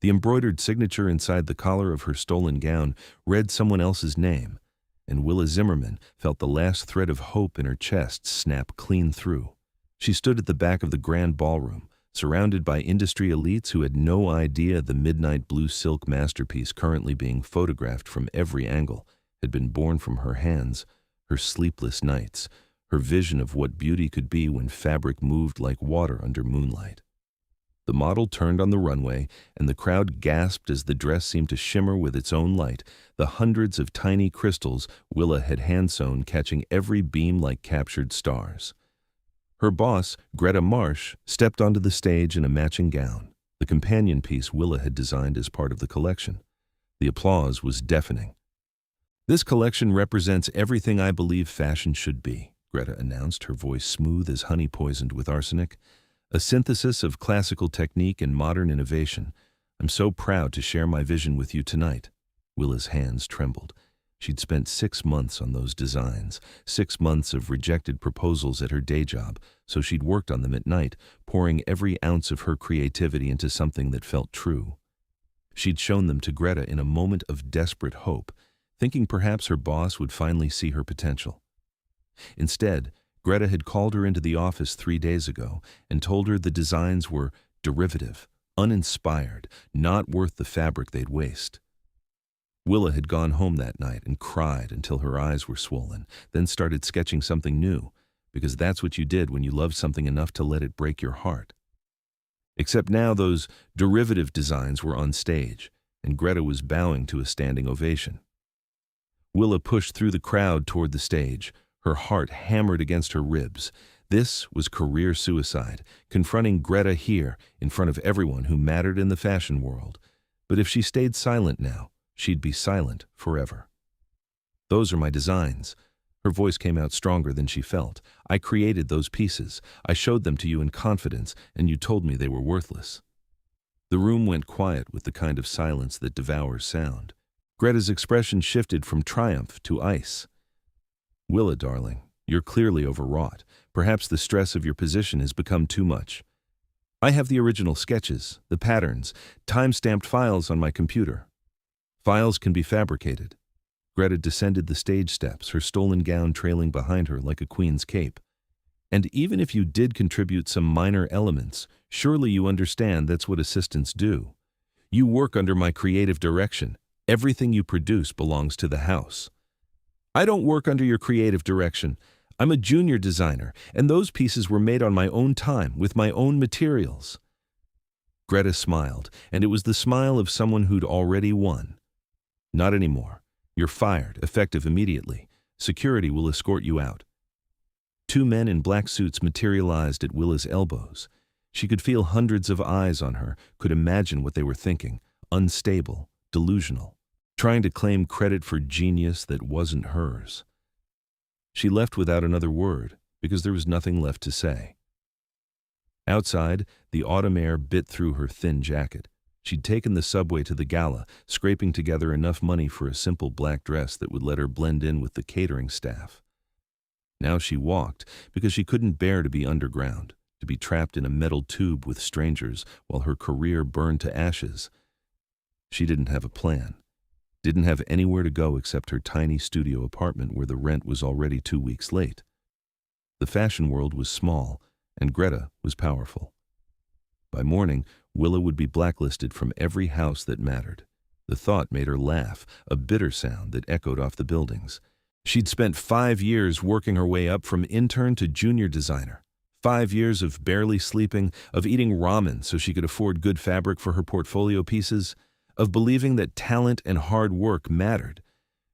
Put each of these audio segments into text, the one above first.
The embroidered signature inside the collar of her stolen gown read someone else's name, and Willa Zimmerman felt the last thread of hope in her chest snap clean through. She stood at the back of the grand ballroom, surrounded by industry elites who had no idea the midnight blue silk masterpiece currently being photographed from every angle had been born from her hands, her sleepless nights, her vision of what beauty could be when fabric moved like water under moonlight. The model turned on the runway, and the crowd gasped as the dress seemed to shimmer with its own light, the hundreds of tiny crystals Willa had hand-sewn catching every beam like captured stars. Her boss, Greta Marsh, stepped onto the stage in a matching gown, the companion piece Willa had designed as part of the collection. The applause was deafening. "This collection represents everything I believe fashion should be," Greta announced, her voice smooth as honey poisoned with arsenic. "A synthesis of classical technique and modern innovation. I'm so proud to share my vision with you tonight." Willa's hands trembled. She'd spent 6 months on those designs, 6 months of rejected proposals at her day job, so she'd worked on them at night, pouring every ounce of her creativity into something that felt true. She'd shown them to Greta in a moment of desperate hope, thinking perhaps her boss would finally see her potential. Instead, Greta had called her into the office 3 days ago and told her the designs were derivative, uninspired, not worth the fabric they'd waste. Willa had gone home that night and cried until her eyes were swollen, then started sketching something new, because that's what you did when you loved something enough to let it break your heart. Except now those derivative designs were on stage, and Greta was bowing to a standing ovation. Willa pushed through the crowd toward the stage, her heart hammered against her ribs. This was career suicide, confronting Greta here in front of everyone who mattered in the fashion world. But if she stayed silent now, she'd be silent forever. "Those are my designs." Her voice came out stronger than she felt. "I created those pieces. I showed them to you in confidence, and you told me they were worthless." The room went quiet with the kind of silence that devours sound. Greta's expression shifted from triumph to ice. "Willa, darling, you're clearly overwrought. Perhaps the stress of your position has become too much. I have the original sketches, the patterns, time-stamped files on my computer. Files can be fabricated." Greta descended the stage steps, her stolen gown trailing behind her like a queen's cape. "And even if you did contribute some minor elements, surely you understand that's what assistants do. You work under my creative direction. Everything you produce belongs to the house." "I don't work under your creative direction. I'm a junior designer, and those pieces were made on my own time, with my own materials." Greta smiled, and it was the smile of someone who'd already won. "Not anymore. You're fired, effective immediately. Security will escort you out." 2 men in black suits materialized at Willa's elbows. She could feel hundreds of eyes on her, could imagine what they were thinking, unstable, delusional, trying to claim credit for genius that wasn't hers. She left without another word, because there was nothing left to say. Outside, the autumn air bit through her thin jacket. She'd taken the subway to the Gala, scraping together enough money for a simple black dress that would let her blend in with the catering staff. Now she walked because she couldn't bear to be underground, to be trapped in a metal tube with strangers while her career burned to ashes. She didn't have a plan, didn't have anywhere to go except her tiny studio apartment where the rent was already 2 weeks late. The fashion world was small, and Greta was powerful. By morning, Willa would be blacklisted from every house that mattered. The thought made her laugh, a bitter sound that echoed off the buildings. She'd spent 5 years working her way up from intern to junior designer. 5 years of barely sleeping, of eating ramen so she could afford good fabric for her portfolio pieces, of believing that talent and hard work mattered.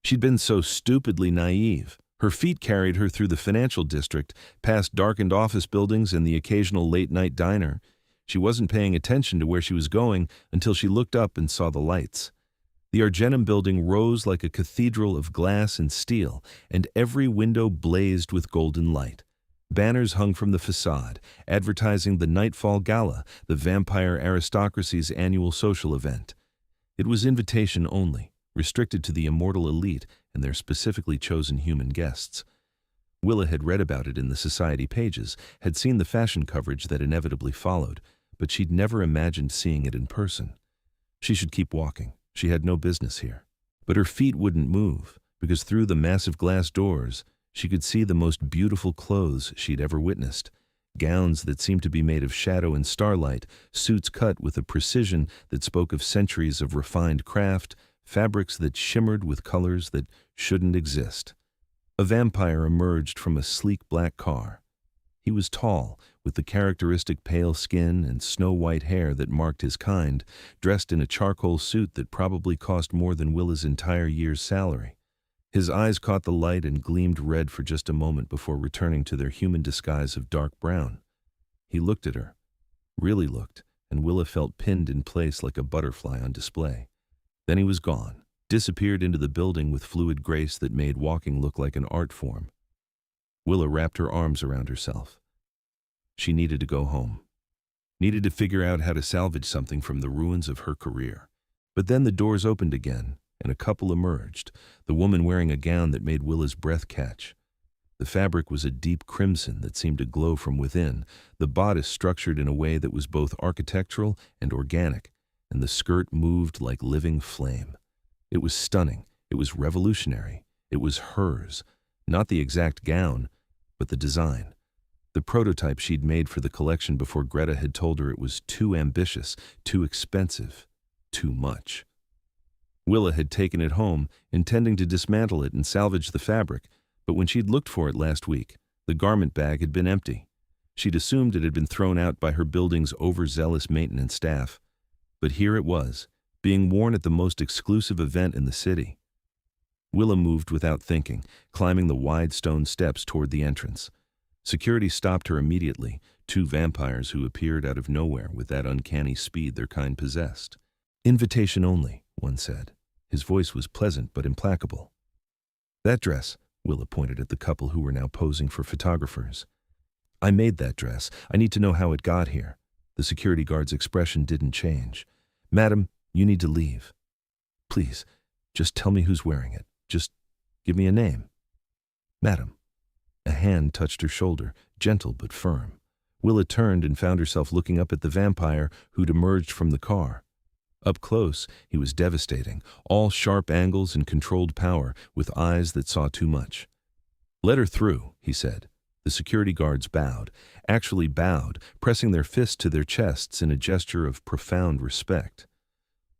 She'd been so stupidly naive. Her feet carried her through the financial district, past darkened office buildings and the occasional late-night diner. She wasn't paying attention to where she was going until she looked up and saw the lights. The Argenum building rose like a cathedral of glass and steel, and every window blazed with golden light. Banners hung from the facade, advertising the Nightfall Gala, the vampire aristocracy's annual social event. It was invitation only, restricted to the immortal elite and their specifically chosen human guests. Willa had read about it in the society pages, had seen the fashion coverage that inevitably followed, but she'd never imagined seeing it in person. She should keep walking. She had no business here. But her feet wouldn't move, because through the massive glass doors, she could see the most beautiful clothes she'd ever witnessed. Gowns that seemed to be made of shadow and starlight, suits cut with a precision that spoke of centuries of refined craft, fabrics that shimmered with colors that shouldn't exist. A vampire emerged from a sleek black car. He was tall, with the characteristic pale skin and snow-white hair that marked his kind, dressed in a charcoal suit that probably cost more than Willa's entire year's salary. His eyes caught the light and gleamed red for just a moment before returning to their human disguise of dark brown. He looked at her, really looked, and Willa felt pinned in place like a butterfly on display. Then he was gone, disappeared into the building with fluid grace that made walking look like an art form. Willa wrapped her arms around herself. She needed to go home. Needed to figure out how to salvage something from the ruins of her career. But then the doors opened again, and a couple emerged, the woman wearing a gown that made Willa's breath catch. The fabric was a deep crimson that seemed to glow from within, the bodice structured in a way that was both architectural and organic, and the skirt moved like living flame. It was stunning. It was revolutionary. It was hers. Not the exact gown, but the design. The prototype she'd made for the collection before Greta had told her it was too ambitious, too expensive, too much. Willa had taken it home, intending to dismantle it and salvage the fabric, but when she'd looked for it last week, the garment bag had been empty. She'd assumed it had been thrown out by her building's overzealous maintenance staff. But here it was, being worn at the most exclusive event in the city. Willa moved without thinking, climbing the wide stone steps toward the entrance. Security stopped her immediately, two vampires who appeared out of nowhere with that uncanny speed their kind possessed. "Invitation only," one said. His voice was pleasant but implacable. "That dress," Willa pointed at the couple who were now posing for photographers. "I made that dress. I need to know how it got here." The security guard's expression didn't change. "Madam, you need to leave. Please, just tell me who's wearing it. Just give me a name." "Madam." A hand touched her shoulder, gentle but firm. Willa turned and found herself looking up at the vampire who'd emerged from the car. Up close, he was devastating, all sharp angles and controlled power, with eyes that saw too much. "Let her through," he said. The security guards bowed, actually bowed, pressing their fists to their chests in a gesture of profound respect.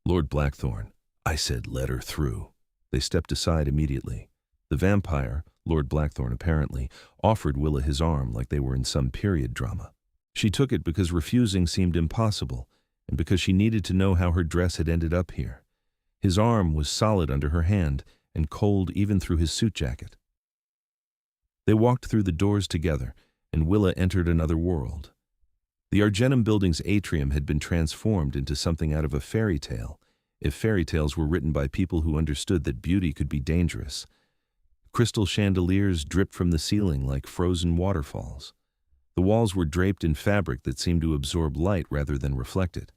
"Lord Blackthorne," I said, "let her through." They stepped aside immediately. The vampire, Lord Blackthorne apparently, offered Willa his arm like they were in some period drama. She took it because refusing seemed impossible, and because she needed to know how her dress had ended up here. His arm was solid under her hand and cold even through his suit jacket. They walked through the doors together, and Willa entered another world. The Argenum building's atrium had been transformed into something out of a fairy tale, if fairy tales were written by people who understood that beauty could be dangerous. Crystal chandeliers dripped from the ceiling like frozen waterfalls. The walls were draped in fabric that seemed to absorb light rather than reflect it.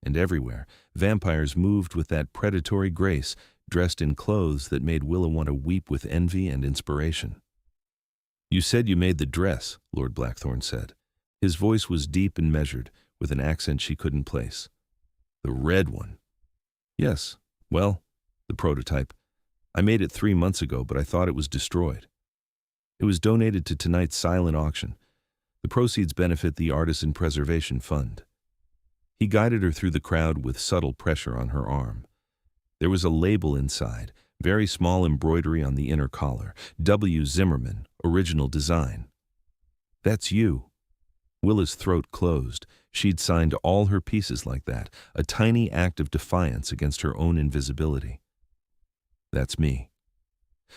And everywhere, vampires moved with that predatory grace, dressed in clothes that made Willa want to weep with envy and inspiration. "You said you made the dress," Lord Blackthorne said. His voice was deep and measured, with an accent she couldn't place. "The red one." "Yes, well, the prototype. I made it 3 months ago, but I thought it was destroyed. It was donated to tonight's silent auction. The proceeds benefit the Artisan Preservation Fund." He guided her through the crowd with subtle pressure on her arm. There was a label inside, very small embroidery on the inner collar, W. Zimmerman, original design. "That's you." Willa's throat closed. She'd signed all her pieces like that, a tiny act of defiance against her own invisibility. "That's me.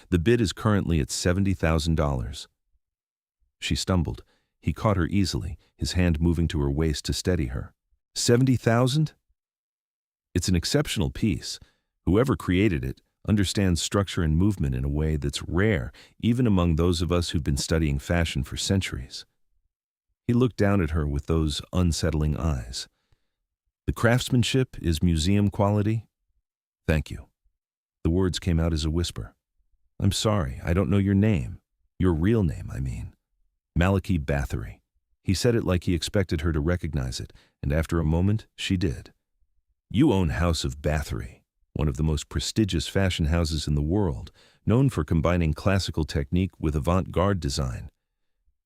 The bid is currently at $70,000. She stumbled. He caught her easily, his hand moving to her waist to steady her. $70,000? It's an exceptional piece. Whoever created it understands structure and movement in a way that's rare, even among those of us who've been studying fashion for centuries. He looked down at her with those unsettling eyes. "The craftsmanship is museum quality?" "Thank you." The words came out as a whisper. "I'm sorry, I don't know your name. Your real name, I mean." "Malachi Bathory." He said it like he expected her to recognize it, and after a moment, she did. You own House of Bathory, one of the most prestigious fashion houses in the world, known for combining classical technique with avant-garde design.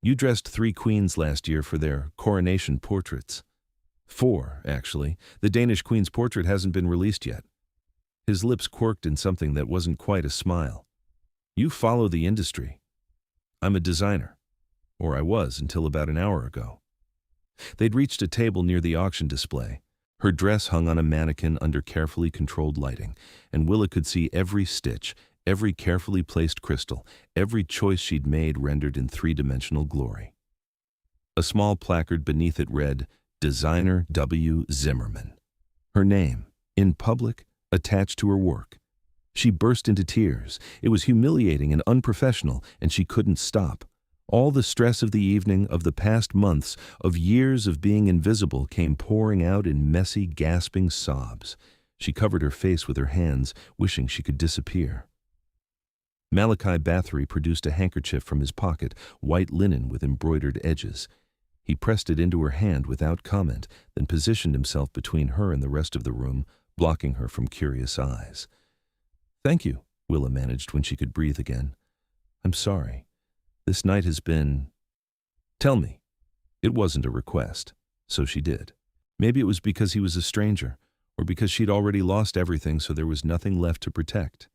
You dressed 3 queens last year for their coronation portraits. 4, actually. The Danish queen's portrait hasn't been released yet. His lips quirked in something that wasn't quite a smile. You follow the industry. I'm a designer. Or I was until about an hour ago. They'd reached a table near the auction display. Her dress hung on a mannequin under carefully controlled lighting, and Willa could see every stitch, every carefully placed crystal, every choice she'd made rendered in 3-dimensional glory. A small placard beneath it read, Designer W. Zimmerman. Her name, in public, attached to her work. She burst into tears. It was humiliating and unprofessional, and she couldn't stop. All the stress of the evening, of the past months, of years of being invisible came pouring out in messy, gasping sobs. She covered her face with her hands, wishing she could disappear. Malachi Bathory produced a handkerchief from his pocket, white linen with embroidered edges. He pressed it into her hand without comment, then positioned himself between her and the rest of the room, blocking her from curious eyes. "Thank you," Willa managed when she could breathe again. "I'm sorry. This night has been—" "Tell me." It wasn't a request, so she did. Maybe it was because he was a stranger, or because she'd already lost everything so there was nothing left to protect.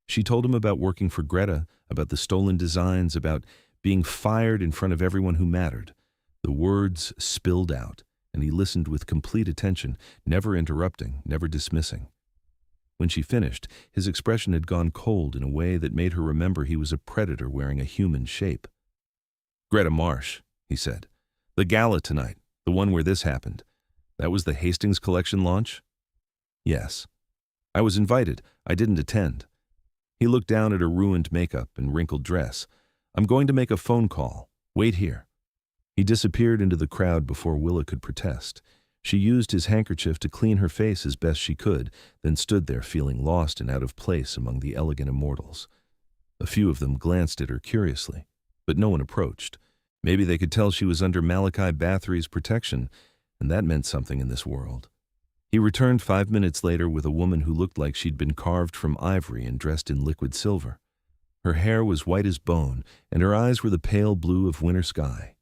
She told him about working for Greta, about the stolen designs, about being fired in front of everyone who mattered. The words spilled out, and he listened with complete attention, never interrupting, never dismissing. When she finished, his expression had gone cold in a way that made her remember he was a predator wearing a human shape. "Greta Marsh," he said. "The gala tonight, the one where this happened. That was the Hastings Collection launch?" "Yes." "I was invited. I didn't attend." He looked down at her ruined makeup and wrinkled dress. "I'm going to make a phone call. Wait here." He disappeared into the crowd before Willa could protest. She used his handkerchief to clean her face as best she could, then stood there feeling lost and out of place among the elegant immortals. A few of them glanced at her curiously, but no one approached. Maybe they could tell she was under Malachi Bathory's protection, and that meant something in this world. He returned 5 minutes later with a woman who looked like she'd been carved from ivory and dressed in liquid silver. Her hair was white as bone, and her eyes were the pale blue of winter sky.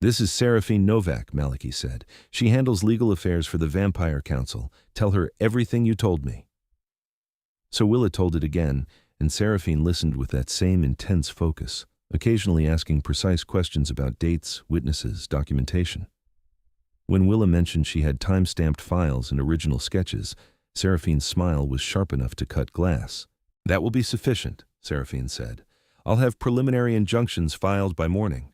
"This is Seraphine Novak," Malachi said. "She handles legal affairs for the Vampire Council. Tell her everything you told me." So Willa told it again, and Seraphine listened with that same intense focus, occasionally asking precise questions about dates, witnesses, documentation. When Willa mentioned she had time-stamped files and original sketches, Seraphine's smile was sharp enough to cut glass. "That will be sufficient," Seraphine said. "I'll have preliminary injunctions filed by morning.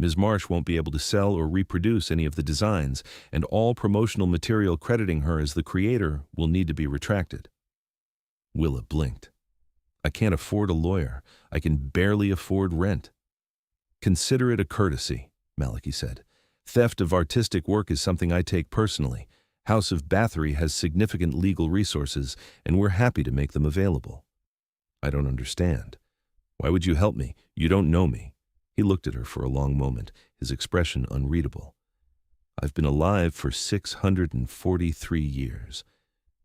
Ms. Marsh won't be able to sell or reproduce any of the designs, and all promotional material crediting her as the creator will need to be retracted." Willa blinked. "I can't afford a lawyer. I can barely afford rent." "Consider it a courtesy," Malachi said. "Theft of artistic work is something I take personally. House of Bathory has significant legal resources, and we're happy to make them available." "I don't understand. Why would you help me? You don't know me." He looked at her for a long moment, his expression unreadable. "I've been alive for 643 years.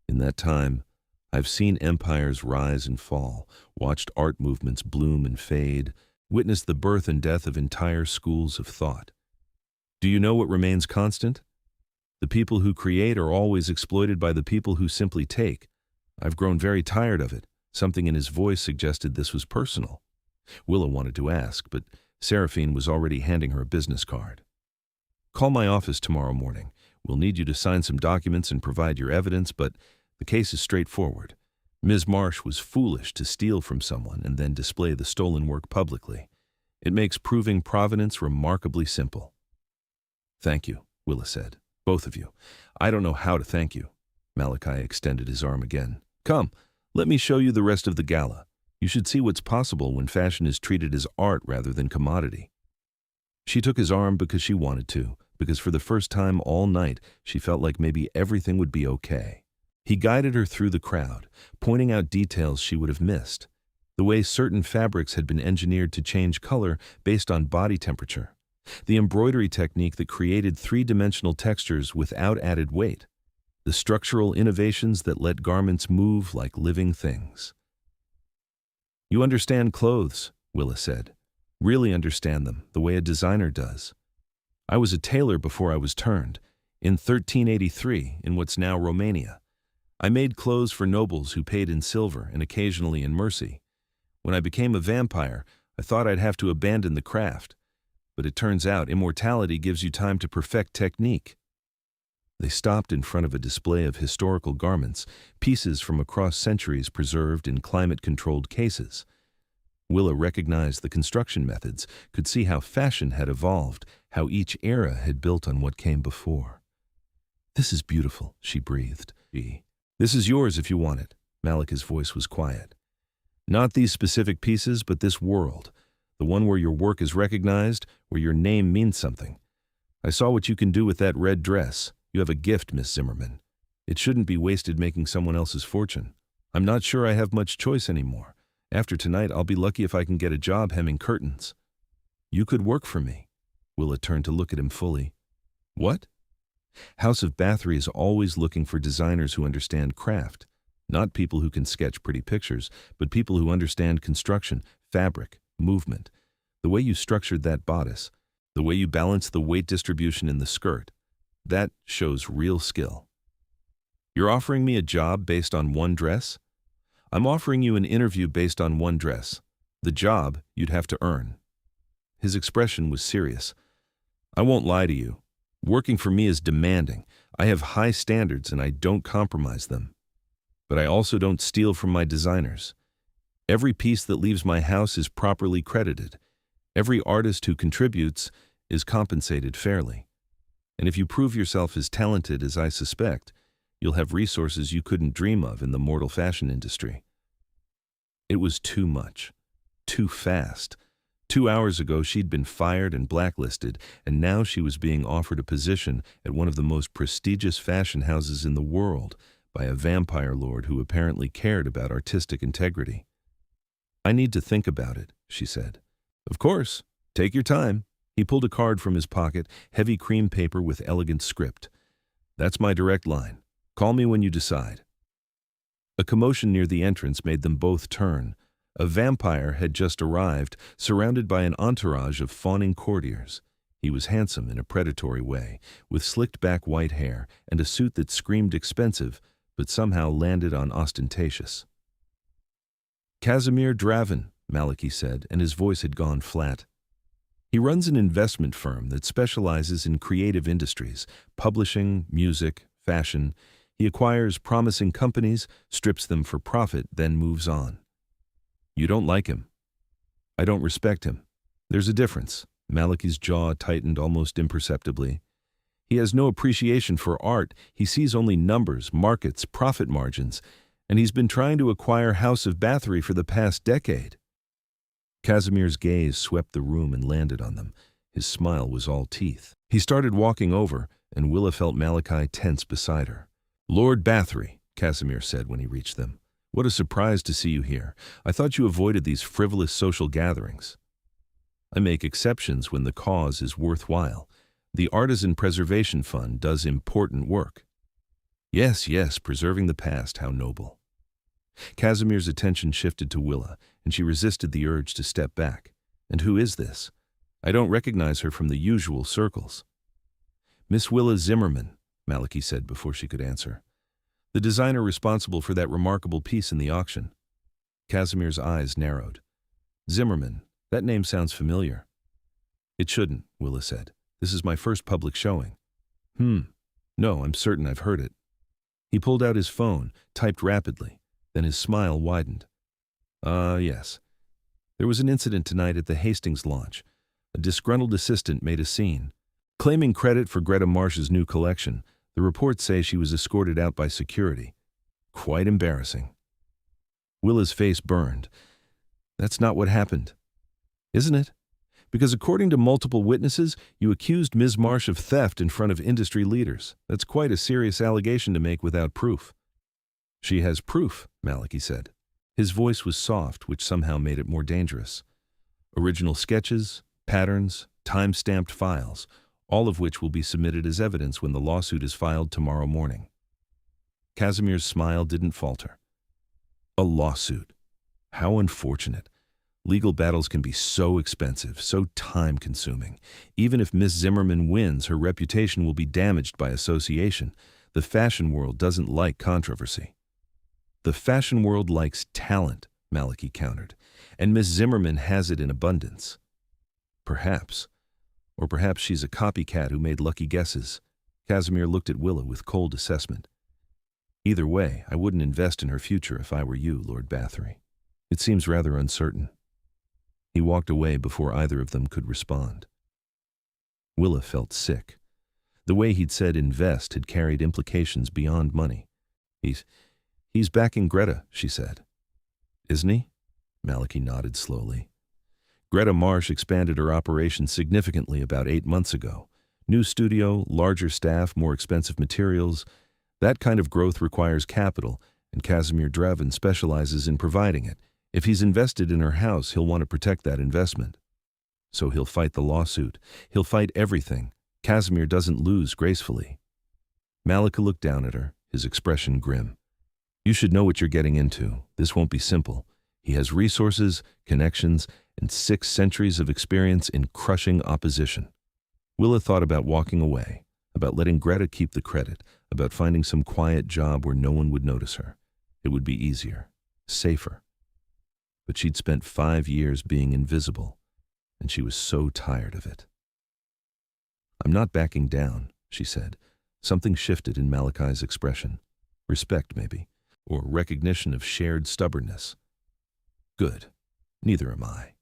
In that time, I've seen empires rise and fall, watched art movements bloom and fade, witnessed the birth and death of entire schools of thought. Do you know what remains constant? The people who create are always exploited by the people who simply take. I've grown very tired of it." Something in his voice suggested this was personal. Willa wanted to ask, but Seraphine was already handing her a business card. "Call my office tomorrow morning. We'll need you to sign some documents and provide your evidence, but the case is straightforward. Ms. Marsh was foolish to steal from someone and then display the stolen work publicly. It makes proving provenance remarkably simple." "Thank you," Willa said. "Both of you. I don't know how to thank you." Malachi extended his arm again. "Come, let me show you the rest of the gala. You should see what's possible when fashion is treated as art rather than commodity." She took his arm because she wanted to, because for the first time all night she felt like maybe everything would be okay. He guided her through the crowd, pointing out details she would have missed. The way certain fabrics had been engineered to change color based on body temperature. The embroidery technique that created 3-dimensional textures without added weight. the structural innovations that let garments move like living things. You understand clothes, Willa said. Really understand them, the way a designer does. I was a tailor before I was turned, in 1383, in what's now Romania. I made clothes for nobles who paid in silver and occasionally in mercy. When I became a vampire, I thought I'd have to abandon the craft. But it turns out immortality gives you time to perfect technique. They stopped in front of a display of historical garments, pieces from across centuries preserved in climate-controlled cases. Willa recognized the construction methods, could see how fashion had evolved, how each era had built on what came before. "This is beautiful," she breathed. "This is yours if you want it." Malika's voice was quiet. "Not these specific pieces, but this world. The one where your work is recognized, where your name means something. I saw what you can do with that red dress. You have a gift, Miss Zimmerman. It shouldn't be wasted making someone else's fortune. I'm not sure I have much choice anymore. After tonight, I'll be lucky if I can get a job hemming curtains." "You could work for me." Willa turned to look at him fully. "What?" "House of Bathory is always looking for designers who understand craft. Not people who can sketch pretty pictures, but people who understand construction, fabric, movement. The way you structured that bodice, the way you balanced the weight distribution in the skirt, that shows real skill." "You're offering me a job based on one dress?" "I'm offering you an interview based on one dress. The job you'd have to earn." His expression was serious. "I won't lie to you. Working for me is demanding. I have high standards and I don't compromise them. But I also don't steal from my designers. Every piece that leaves my house is properly credited. Every artist who contributes is compensated fairly. And if you prove yourself as talented as I suspect, you'll have resources you couldn't dream of in the mortal fashion industry." It was too much. Too fast. 2 hours ago she'd been fired and blacklisted, and now she was being offered a position at one of the most prestigious fashion houses in the world by a vampire lord who apparently cared about artistic integrity. "I need to think about it," she said. "Of course. Take your time." He pulled a card from his pocket, heavy cream paper with elegant script. "That's my direct line. Call me when you decide." A commotion near the entrance made them both turn. A vampire had just arrived, surrounded by an entourage of fawning courtiers. He was handsome in a predatory way, with slicked-back white hair and a suit that screamed expensive, but somehow landed on ostentatious. "Casimir Draven," Maliki said, and his voice had gone flat. "He runs an investment firm that specializes in creative industries, publishing, music, fashion. He acquires promising companies, strips them for profit, then moves on." "You don't like him." "I don't respect him." "There's a difference." Maliki's jaw tightened almost imperceptibly. "He has no appreciation for art. He sees only numbers, markets, profit margins, and he's been trying to acquire House of Bathory for the past decade." Casimir's gaze swept the room and landed on them. His smile was all teeth. He started walking over, and Willa felt Maliki tense beside her. "Lord Bathory," Casimir said when he reached them. "What a surprise to see you here. I thought you avoided these frivolous social gatherings." "I make exceptions when the cause is worthwhile. The Artisan Preservation Fund does important work." "Yes, yes, preserving the past, how noble." Casimir's attention shifted to Willa, and she resisted the urge to step back. "And who is this? I don't recognize her from the usual circles." "Miss Willa Zimmerman," Maliki said before she could answer. "The designer responsible for that remarkable piece in the auction." Casimir's eyes narrowed. "Zimmerman, that name sounds familiar." "It shouldn't," Willa said. "This is my first public showing." No, I'm certain I've heard it." He pulled out his phone, typed rapidly. Then his smile widened. Yes. There was an incident tonight at the Hastings launch. A disgruntled assistant made a scene. Claiming credit for Greta Marsh's new collection, the reports say she was escorted out by security. Quite embarrassing." Willa's face burned. "That's not what happened." "Isn't it? Because according to multiple witnesses, you accused Ms. Marsh of theft in front of industry leaders. That's quite a serious allegation to make without proof." "She has proof," Maliki said. His voice was soft, which somehow made it more dangerous. "Original sketches, patterns, time-stamped files, all of which will be submitted as evidence when the lawsuit is filed tomorrow morning." Casimir's smile didn't falter. A lawsuit. How unfortunate. Legal battles can be so expensive, so time-consuming. Even if Miss Zimmerman wins, her reputation will be damaged by association. The fashion world doesn't like controversy. The fashion world likes talent, Malachi countered, and Miss Zimmerman has it in abundance. Perhaps. Or perhaps she's a copycat who made lucky guesses. Casimir looked at Willa with cold assessment. Either way, I wouldn't invest in her future if I were you, Lord Bathory. It seems rather uncertain. He walked away before either of them could respond. Willa felt sick. The way he'd said invest had carried implications beyond money. He's backing Greta, she said. Isn't he? Malachi nodded slowly. Greta Marsh expanded her operation significantly about 8 months ago. New studio, larger staff, more expensive materials. That kind of growth requires capital, and Casimir Draven specializes in providing it. If he's invested in her house, he'll want to protect that investment. So he'll fight the lawsuit. He'll fight everything. Casimir doesn't lose gracefully. Malika looked down at her, his expression grim. You should know what you're getting into. This won't be simple. He has resources, connections, and 6 centuries of experience in crushing opposition. Willa thought about walking away, about letting Greta keep the credit, about finding some quiet job where no one would notice her. It would be easier, safer. But she'd spent 5 years being invisible, and she was so tired of it. I'm not backing down, she said. Something shifted in Malachi's expression. Respect, maybe, or recognition of shared stubbornness. Good. Neither am I.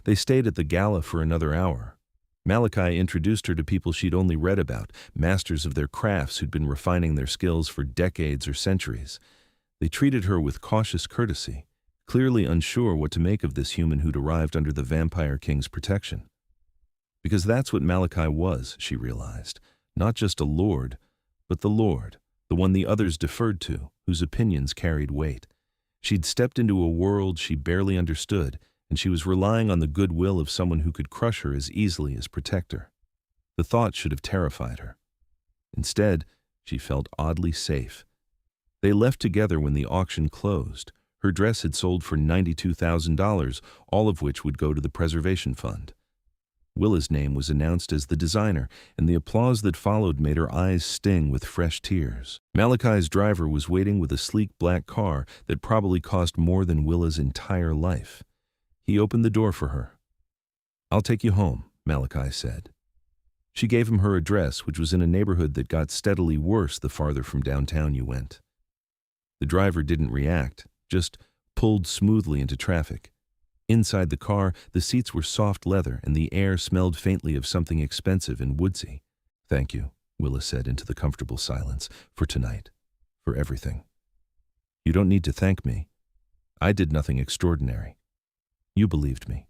They stayed at the Gala for another hour. Malachi introduced her to people she'd only read about, masters of their crafts who'd been refining their skills for decades or centuries. They treated her with cautious courtesy, clearly unsure what to make of this human who'd arrived under the Vampire King's protection. Because that's what Malachi was, she realized. Not just a lord, but the Lord, the one the others deferred to, whose opinions carried weight. She'd stepped into a world she barely understood, and she was relying on the goodwill of someone who could crush her as easily as protect her. The thought should have terrified her. Instead, she felt oddly safe. They left together when the auction closed. Her dress had sold for $92,000, all of which would go to the preservation fund. Willa's name was announced as the designer, and the applause that followed made her eyes sting with fresh tears. Malachi's driver was waiting with a sleek black car that probably cost more than Willa's entire life. He opened the door for her. I'll take you home, Malachi said. She gave him her address, which was in a neighborhood that got steadily worse the farther from downtown you went. The driver didn't react, just pulled smoothly into traffic. Inside the car, the seats were soft leather and the air smelled faintly of something expensive and woodsy. Thank you, Willa said into the comfortable silence, for tonight, for everything. You don't need to thank me. I did nothing extraordinary. You believed me.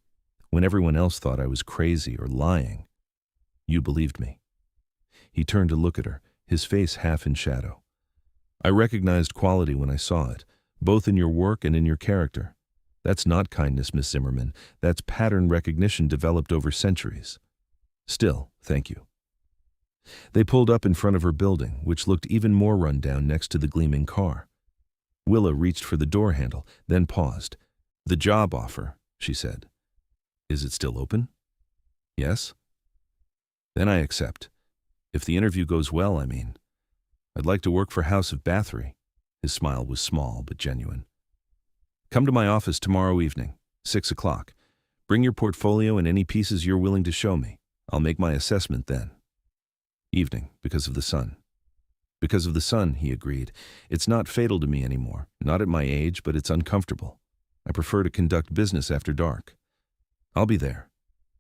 When everyone else thought I was crazy or lying, you believed me. He turned to look at her, his face half in shadow. I recognized quality when I saw it, both in your work and in your character. That's not kindness, Miss Zimmerman. That's pattern recognition developed over centuries. Still, thank you. They pulled up in front of her building, which looked even more run down next to the gleaming car. Willa reached for the door handle, then paused. The job offer, she said. Is it still open? Yes? Then I accept. If the interview goes well, I mean. I'd like to work for House of Bathory. His smile was small but genuine. Come to my office tomorrow evening, 6 o'clock. Bring your portfolio and any pieces you're willing to show me. I'll make my assessment then. Evening, because of the sun. Because of the sun, he agreed. It's not fatal to me anymore. Not at my age, but it's uncomfortable. I prefer to conduct business after dark. I'll be there.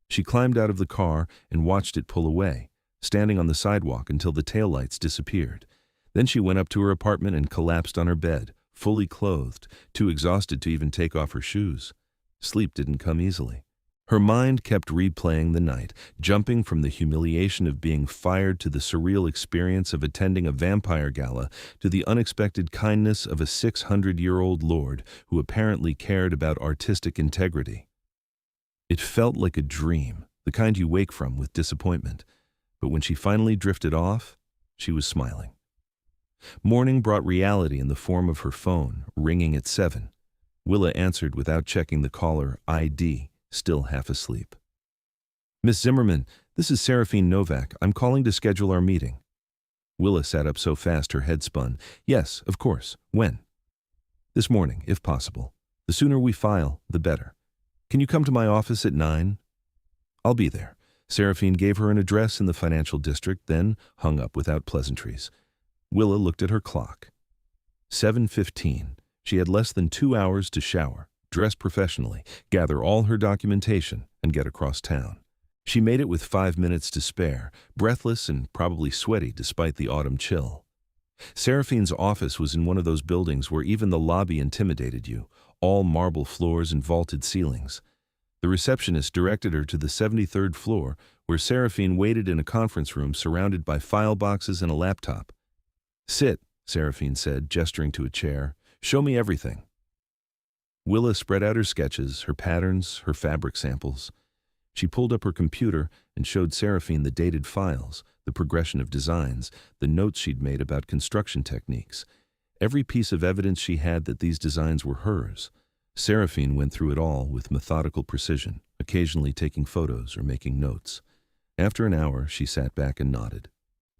She climbed out of the car and watched it pull away, standing on the sidewalk until the taillights disappeared. Then she went up to her apartment and collapsed on her bed, fully clothed, too exhausted to even take off her shoes. Sleep didn't come easily. Her mind kept replaying the night, jumping from the humiliation of being fired to the surreal experience of attending a vampire gala to the unexpected kindness of a 600-year-old lord who apparently cared about artistic integrity. It felt like a dream, the kind you wake from with disappointment. But when she finally drifted off, she was smiling. Morning brought reality in the form of her phone, ringing at 7. Willa answered without checking the caller ID, still half asleep. "Miss Zimmerman, this is Seraphine Novak. I'm calling to schedule our meeting." Willa sat up so fast her head spun. "Yes, of course. When?" "This morning, if possible. The sooner we file, the better. Can you come to my office at 9? "I'll be there." Seraphine gave her an address in the financial district, then hung up without pleasantries. Willa looked at her clock. 7:15. She had less than 2 hours to shower, dress professionally, gather all her documentation, and get across town. She made it with 5 minutes to spare, breathless and probably sweaty despite the autumn chill. Seraphine's office was in one of those buildings where even the lobby intimidated you, all marble floors and vaulted ceilings. The receptionist directed her to the 73rd floor, where Seraphine waited in a conference room surrounded by file boxes and a laptop. "Sit," Seraphine said, gesturing to a chair. "Show me everything." Willa spread out her sketches, her patterns, her fabric samples. She pulled up her computer and showed Seraphine the dated files, the progression of designs, the notes she'd made about construction techniques. Every piece of evidence she had that these designs were hers. Seraphine went through it all with methodical precision, occasionally taking photos or making notes. After an hour, she sat back and nodded.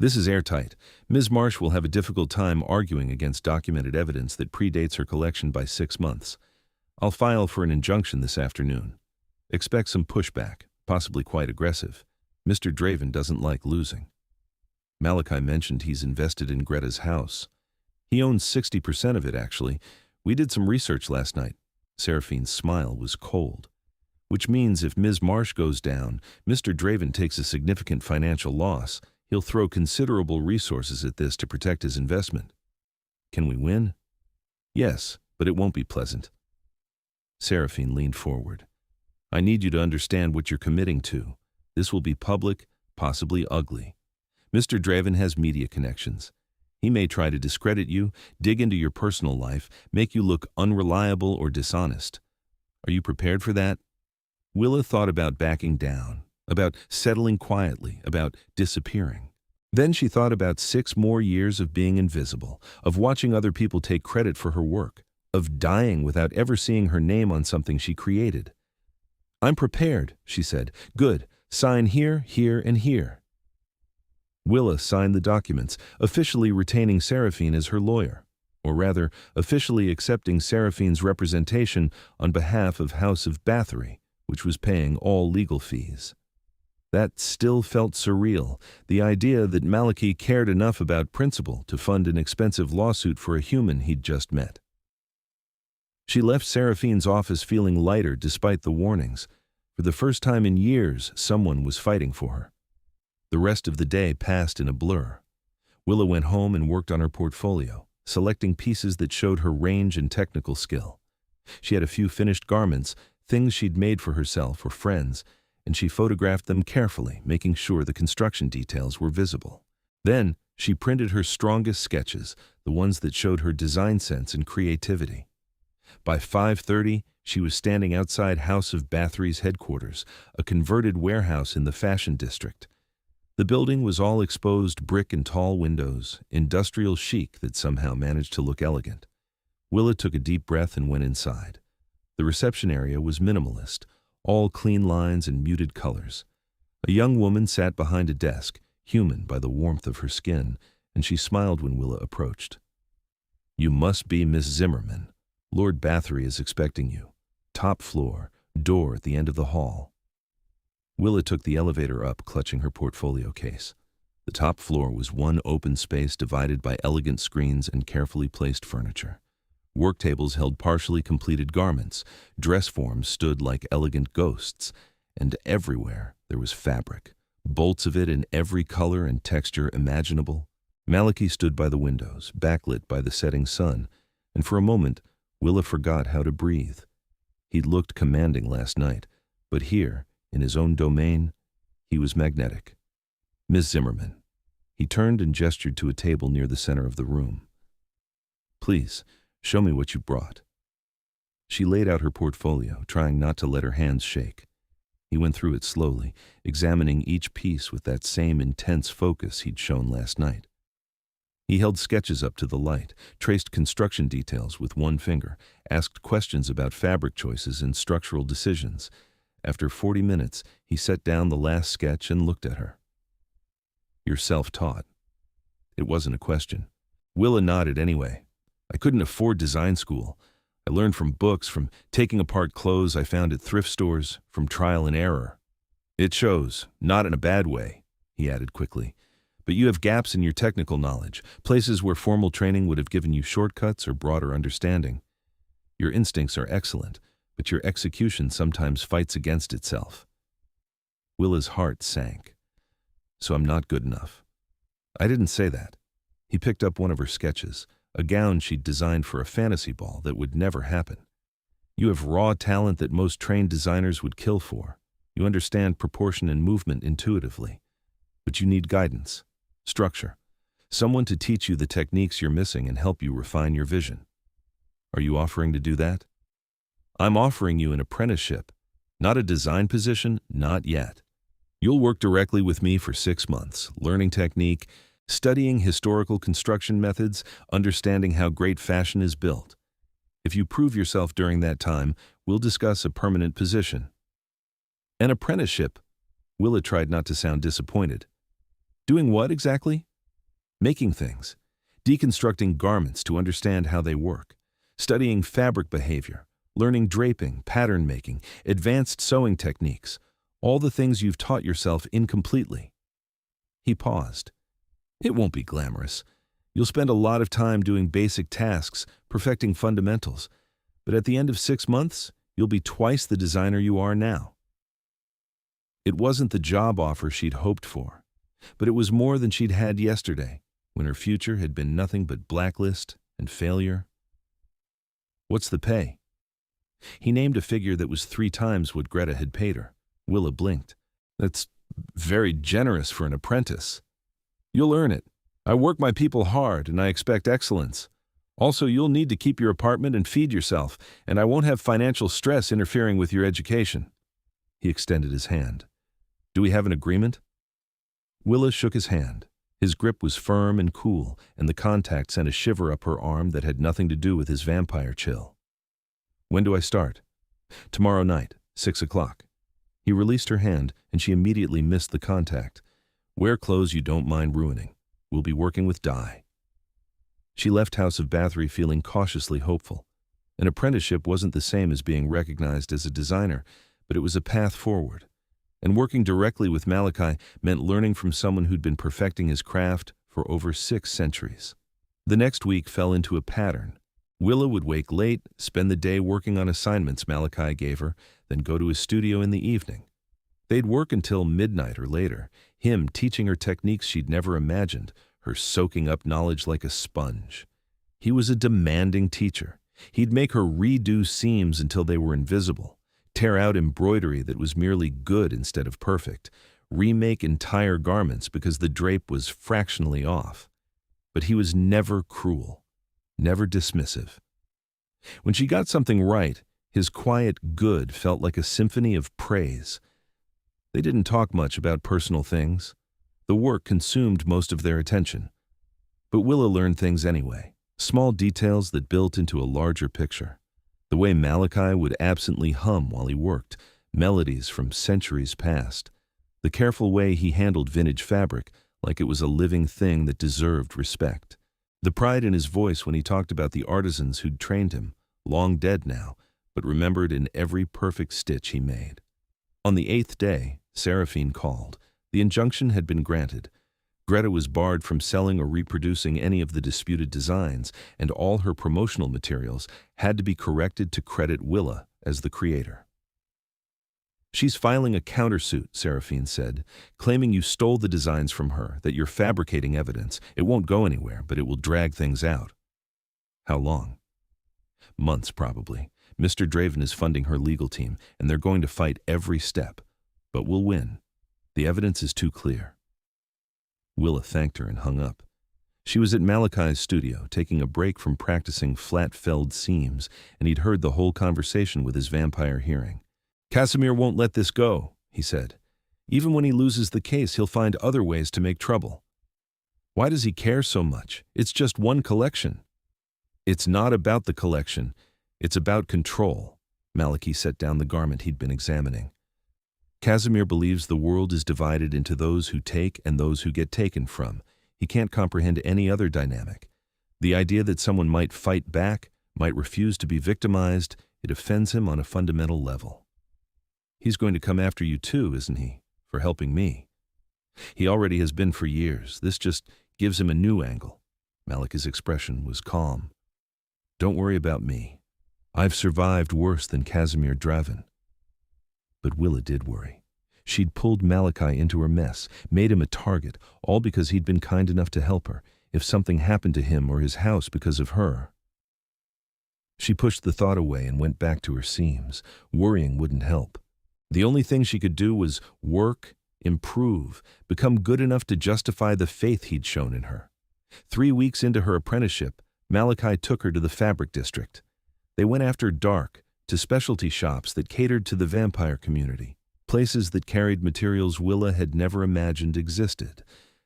"This is airtight. Ms. Marsh will have a difficult time arguing against documented evidence that predates her collection by 6 months. I'll file for an injunction this afternoon. Expect some pushback, possibly quite aggressive. Mr. Draven doesn't like losing." Malachi mentioned he's invested in Greta's house. "He owns 60% of it, actually. We did some research last night." Seraphine's smile was cold. "Which means if Ms. Marsh goes down, Mr. Draven takes a significant financial loss. He'll throw considerable resources at this to protect his investment." "Can we win?" "Yes, but it won't be pleasant." Seraphine leaned forward. "I need you to understand what you're committing to. This will be public, possibly ugly. Mr. Draven has media connections. He may try to discredit you, dig into your personal life, make you look unreliable or dishonest. Are you prepared for that?" Willa thought about backing down, about settling quietly, about disappearing. Then she thought about 6 more years of being invisible, of watching other people take credit for her work, of dying without ever seeing her name on something she created. "I'm prepared," she said. "Good. Sign here, here, and here." Willa signed the documents, officially retaining Seraphine as her lawyer, or rather, officially accepting Seraphine's representation on behalf of House of Bathory, which was paying all legal fees. That still felt surreal, the idea that Malachi cared enough about principle to fund an expensive lawsuit for a human he'd just met. She left Seraphine's office feeling lighter despite the warnings. For the first time in years, someone was fighting for her. The rest of the day passed in a blur. Willa went home and worked on her portfolio, selecting pieces that showed her range and technical skill. She had a few finished garments, things she'd made for herself or friends, and she photographed them carefully, making sure the construction details were visible. Then, she printed her strongest sketches, the ones that showed her design sense and creativity. By 5:30, she was standing outside House of Bathory's headquarters, a converted warehouse in the fashion district. The building was all exposed brick and tall windows, industrial chic that somehow managed to look elegant. Willa took a deep breath and went inside. The reception area was minimalist, all clean lines and muted colors. A young woman sat behind a desk, human by the warmth of her skin, and she smiled when Willa approached. "You must be Miss Zimmerman. Lord Bathory is expecting you. Top floor, door at the end of the hall." Willa took the elevator up, clutching her portfolio case. The top floor was one open space divided by elegant screens and carefully placed furniture. Work tables held partially completed garments, dress forms stood like elegant ghosts, and everywhere there was fabric, bolts of it in every color and texture imaginable. Malachi stood by the windows, backlit by the setting sun, and for a moment, Willa forgot how to breathe. He'd looked commanding last night, but here, in his own domain, he was magnetic. "Miss Zimmerman." He turned and gestured to a table near the center of the room. "Please, show me what you brought." She laid out her portfolio, trying not to let her hands shake. He went through it slowly, examining each piece with that same intense focus he'd shown last night. He held sketches up to the light, traced construction details with one finger, asked questions about fabric choices and structural decisions. After 40 minutes, he set down the last sketch and looked at her. "You're self-taught." It wasn't a question. Willa nodded anyway. "I couldn't afford design school. I learned from books, from taking apart clothes I found at thrift stores, from trial and error." "It shows, not in a bad way," he added quickly. "But you have gaps in your technical knowledge, places where formal training would have given you shortcuts or broader understanding. Your instincts are excellent, but your execution sometimes fights against itself." Willa's heart sank. "So I'm not good enough." "I didn't say that." He picked up one of her sketches, a gown she'd designed for a fantasy ball that would never happen. "You have raw talent that most trained designers would kill for. You understand proportion and movement intuitively. But you need guidance, structure, someone to teach you the techniques you're missing and help you refine your vision. Are you offering to do that?" "I'm offering you an apprenticeship, not a design position, not yet. You'll work directly with me for 6 months, learning technique, studying historical construction methods, understanding how great fashion is built. If you prove yourself during that time, we'll discuss a permanent position." "An apprenticeship?" Willa tried not to sound disappointed. "Doing what exactly?" "Making things. Deconstructing garments to understand how they work. Studying fabric behavior. Learning draping, pattern making, advanced sewing techniques. All the things you've taught yourself incompletely." He paused. "It won't be glamorous. You'll spend a lot of time doing basic tasks, perfecting fundamentals. But at the end of 6 months, you'll be twice the designer you are now." It wasn't the job offer she'd hoped for, but it was more than she'd had yesterday, when her future had been nothing but blacklist and failure. "What's the pay?" He named a figure that was 3 times what Greta had paid her. Willa blinked. "That's very generous for an apprentice." "You'll earn it. I work my people hard, and I expect excellence. Also, you'll need to keep your apartment and feed yourself, and I won't have financial stress interfering with your education." He extended his hand. "Do we have an agreement?" Willa shook his hand. His grip was firm and cool, and the contact sent a shiver up her arm that had nothing to do with his vampire chill. "When do I start?" "Tomorrow night, 6 o'clock. He released her hand, and she immediately missed the contact. "Wear clothes you don't mind ruining. We'll be working with dye." She left House of Bathory feeling cautiously hopeful. An apprenticeship wasn't the same as being recognized as a designer, but it was a path forward. And working directly with Malachi meant learning from someone who'd been perfecting his craft for over 6 centuries. The next week fell into a pattern. Willa would wake late, spend the day working on assignments Malachi gave her, then go to his studio in the evening. They'd work until midnight or later, him teaching her techniques she'd never imagined, her soaking up knowledge like a sponge. He was a demanding teacher. He'd make her redo seams until they were invisible, tear out embroidery that was merely good instead of perfect, remake entire garments because the drape was fractionally off. But he was never cruel, never dismissive. When she got something right, his quiet good felt like a symphony of praise. They didn't talk much about personal things. The work consumed most of their attention. But Willa learned things anyway, small details that built into a larger picture. The way Malachi would absently hum while he worked, melodies from centuries past. The careful way he handled vintage fabric, like it was a living thing that deserved respect. The pride in his voice when he talked about the artisans who'd trained him, long dead now, but remembered in every perfect stitch he made. On the 8th day, Seraphine called. The injunction had been granted. Greta was barred from selling or reproducing any of the disputed designs, and all her promotional materials had to be corrected to credit Willa as the creator. "She's filing a countersuit," Seraphine said, "claiming you stole the designs from her, that you're fabricating evidence. It won't go anywhere, but it will drag things out." "How long?" "Months, probably. Mr. Draven is funding her legal team, and they're going to fight every step. But we'll win. The evidence is too clear." Willa thanked her and hung up. She was at Malachi's studio, taking a break from practicing flat-felled seams, and he'd heard the whole conversation with his vampire hearing. "Casimir won't let this go," he said. "Even when he loses the case, he'll find other ways to make trouble." Why does he care so much? It's just one collection. It's not about the collection. It's about control. Malachi set down the garment he'd been examining. Casimir believes the world is divided into those who take and those who get taken from. He can't comprehend any other dynamic. The idea that someone might fight back, might refuse to be victimized, it offends him on a fundamental level. He's going to come after you too, isn't he, for helping me? He already has been for years. This just gives him a new angle. Malachi's expression was calm. Don't worry about me. I've survived worse than Casimir Draven. But Willa did worry. She'd pulled Malachi into her mess, made him a target, all because he'd been kind enough to help her, if something happened to him or his house because of her. She pushed the thought away and went back to her seams. Worrying wouldn't help. The only thing she could do was work, improve, become good enough to justify the faith he'd shown in her. 3 weeks into her apprenticeship, Malachi took her to the fabric district. They went after dark, to specialty shops that catered to the vampire community, places that carried materials Willa had never imagined existed.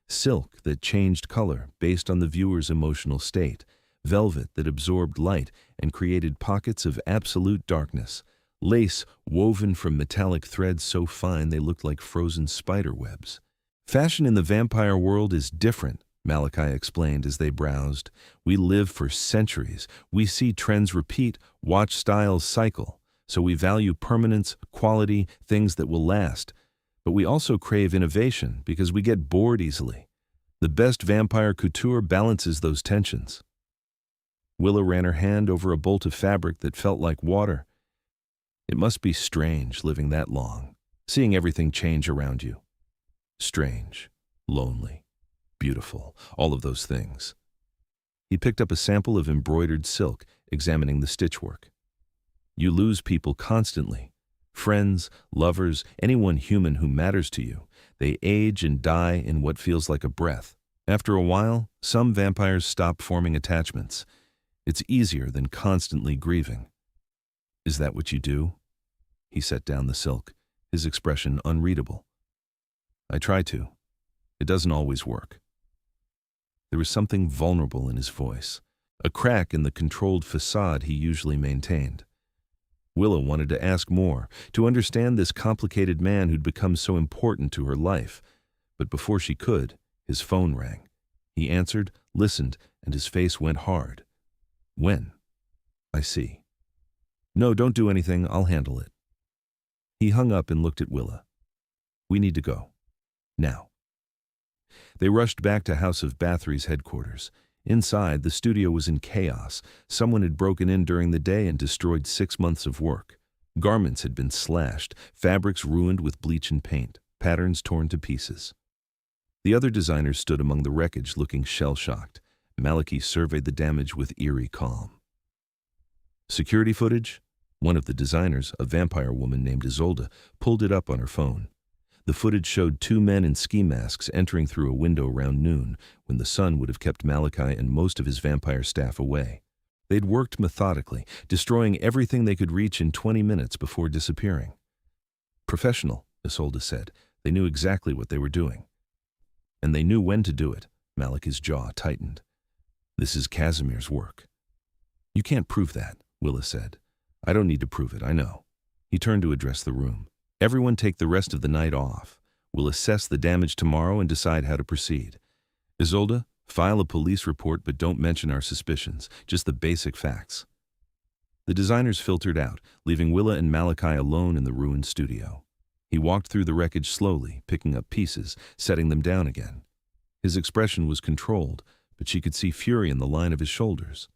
Silk that changed color based on the viewer's emotional state, velvet that absorbed light and created pockets of absolute darkness, lace woven from metallic threads so fine they looked like frozen spider webs. Fashion in the vampire world is different, Malachi explained as they browsed. We live for centuries. We see trends repeat, watch styles cycle. So we value permanence, quality, things that will last. But we also crave innovation because we get bored easily. The best vampire couture balances those tensions. Willa ran her hand over a bolt of fabric that felt like water. It must be strange living that long, seeing everything change around you. Strange, lonely, beautiful, all of those things. He picked up a sample of embroidered silk, examining the stitchwork. You lose people constantly. Friends, lovers, anyone human who matters to you. They age and die in what feels like a breath. After a while, some vampires stop forming attachments. It's easier than constantly grieving. Is that what you do? He set down the silk, his expression unreadable. I try to. It doesn't always work. There was something vulnerable in his voice, a crack in the controlled facade he usually maintained. Willa wanted to ask more, to understand this complicated man who'd become so important to her life. But before she could, his phone rang. He answered, listened, and his face went hard. When? I see. No, don't do anything. I'll handle it. He hung up and looked at Willa. We need to go. Now. They rushed back to House of Bathory's headquarters. Inside, the studio was in chaos. Someone had broken in during the day and destroyed 6 months of work. Garments had been slashed, fabrics ruined with bleach and paint, patterns torn to pieces. The other designers stood among the wreckage looking shell-shocked. Malachi surveyed the damage with eerie calm. Security footage? One of the designers, a vampire woman named Isolde, pulled it up on her phone. The footage showed 2 men in ski masks entering through a window around noon, when the sun would have kept Malachi and most of his vampire staff away. They'd worked methodically, destroying everything they could reach in 20 minutes before disappearing. Professional, Isolde said. They knew exactly what they were doing. And they knew when to do it. Malachi's jaw tightened. This is Casimir's work. You can't prove that, Willa said. I don't need to prove it, I know. He turned to address the room. Everyone take the rest of the night off. We'll assess the damage tomorrow and decide how to proceed. Isolde, file a police report but don't mention our suspicions, just the basic facts. The designers filtered out, leaving Willa and Malachi alone in the ruined studio. He walked through the wreckage slowly, picking up pieces, setting them down again. His expression was controlled, but she could see fury in the line of his shoulders.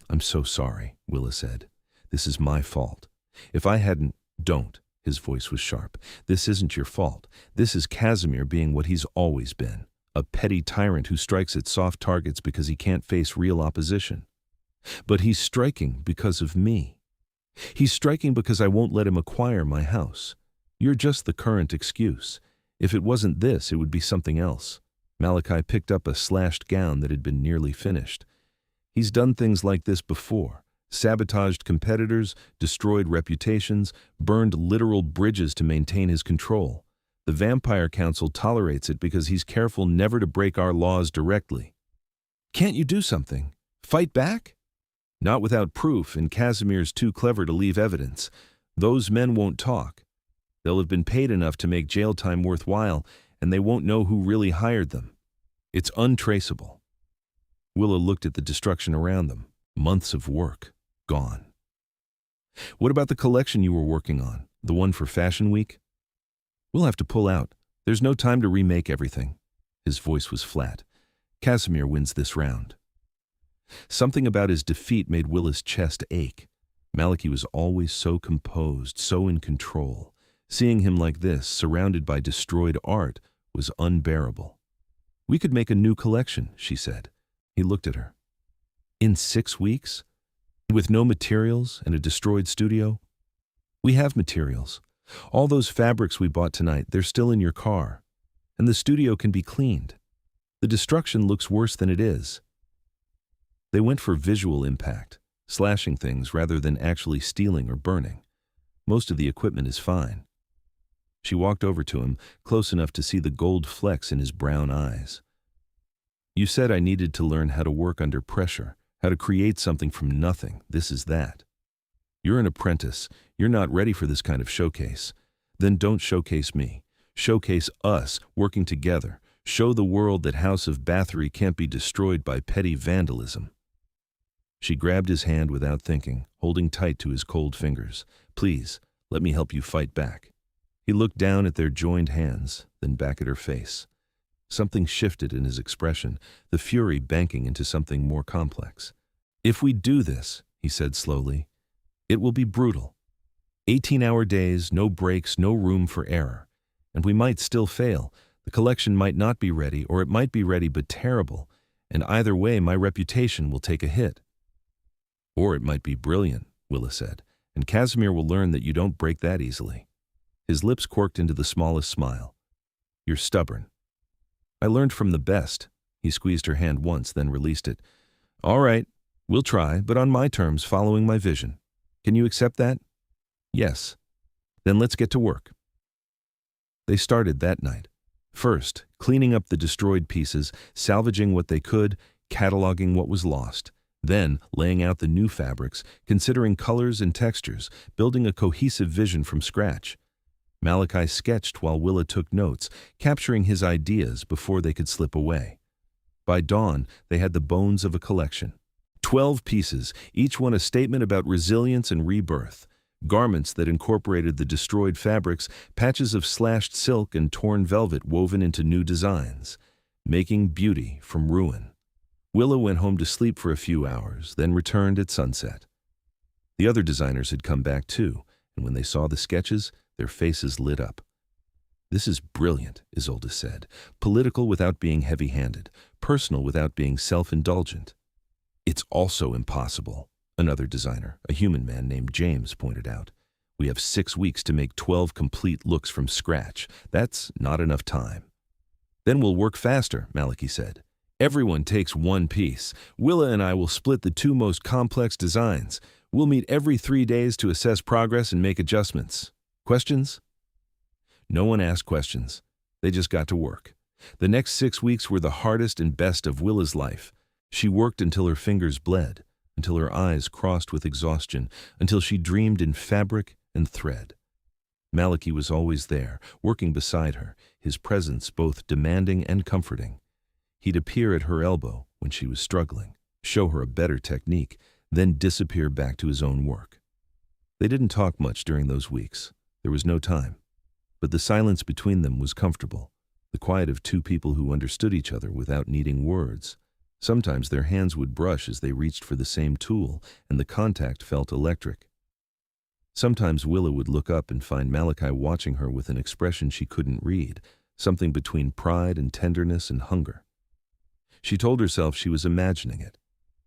I'm so sorry, Willa said. This is my fault. If I hadn't... Don't. His voice was sharp. This isn't your fault. This is Casimir being what he's always been. A petty tyrant who strikes at soft targets because he can't face real opposition. But he's striking because of me. He's striking because I won't let him acquire my house. You're just the current excuse. If it wasn't this, it would be something else. Malachi picked up a slashed gown that had been nearly finished. He's done things like this before. Sabotaged competitors, destroyed reputations, burned literal bridges to maintain his control. The Vampire Council tolerates it because he's careful never to break our laws directly. Can't you do something? Fight back? Not without proof, and Casimir's too clever to leave evidence. Those men won't talk. They'll have been paid enough to make jail time worthwhile, and they won't know who really hired them. It's untraceable. Willa looked at the destruction around them. Months of work, gone. What about the collection you were working on, the one for Fashion Week? We'll have to pull out. There's no time to remake everything. His voice was flat. Casimir wins this round. Something about his defeat made Willa's chest ache. Malachi was always so composed, so in control. Seeing him like this, surrounded by destroyed art, was unbearable. We could make a new collection, she said. He looked at her. In 6 weeks? With no materials and a destroyed studio? We have materials. All those fabrics we bought tonight, they're still in your car. And the studio can be cleaned. The destruction looks worse than it is. They went for visual impact, slashing things rather than actually stealing or burning. Most of the equipment is fine. She walked over to him, close enough to see the gold flecks in his brown eyes. You said I needed to learn how to work under pressure, how to create something from nothing. This is that. You're an apprentice. You're not ready for this kind of showcase. Then don't showcase me. Showcase us working together. Show the world that House of Bathory can't be destroyed by petty vandalism. She grabbed his hand without thinking, holding tight to his cold fingers. Please, let me help you fight back. He looked down at their joined hands, then back at her face. Something shifted in his expression, the fury banking into something more complex. If we do this, he said slowly, it will be brutal. 18-hour days, no breaks, no room for error. And we might still fail. The collection might not be ready, or it might be ready but terrible. And either way, my reputation will take a hit. Or it might be brilliant, Willa said, and Casimir will learn that you don't break that easily. His lips quirked into the smallest smile. You're stubborn. I learned from the best. He squeezed her hand once, then released it. All right, we'll try, but on my terms, following my vision. Can you accept that? Yes. Then let's get to work. They started that night. First, cleaning up the destroyed pieces, salvaging what they could, cataloging what was lost. Then, laying out the new fabrics, considering colors and textures, building a cohesive vision from scratch. Malachi sketched while Willa took notes, capturing his ideas before they could slip away. By dawn, they had the bones of a collection. 12 pieces, each one a statement about resilience and rebirth. Garments that incorporated the destroyed fabrics, patches of slashed silk and torn velvet woven into new designs. Making beauty from ruin. Willa went home to sleep for a few hours, then returned at sunset. The other designers had come back too, and when they saw the sketches, their faces lit up. This is brilliant, Isolde said. Political without being heavy-handed, personal without being self-indulgent. It's also impossible, another designer, a human man named James, pointed out. We have 6 weeks to make 12 complete looks from scratch. That's not enough time. Then we'll work faster, Malachi said. Everyone takes one piece. Willa and I will split the 2 most complex designs. We'll meet every 3 days to assess progress and make adjustments. Questions? No one asked questions. They just got to work. The next 6 weeks were the hardest and best of Willa's life. She worked until her fingers bled, until her eyes crossed with exhaustion, until she dreamed in fabric and thread. Malachi was always there, working beside her, his presence both demanding and comforting. He'd appear at her elbow when she was struggling, show her a better technique, then disappear back to his own work. They didn't talk much during those weeks. There was no time. But the silence between them was comfortable, the quiet of 2 people who understood each other without needing words. Sometimes their hands would brush as they reached for the same tool, and the contact felt electric. Sometimes Willa would look up and find Malachi watching her with an expression she couldn't read, something between pride and tenderness and hunger. She told herself she was imagining it.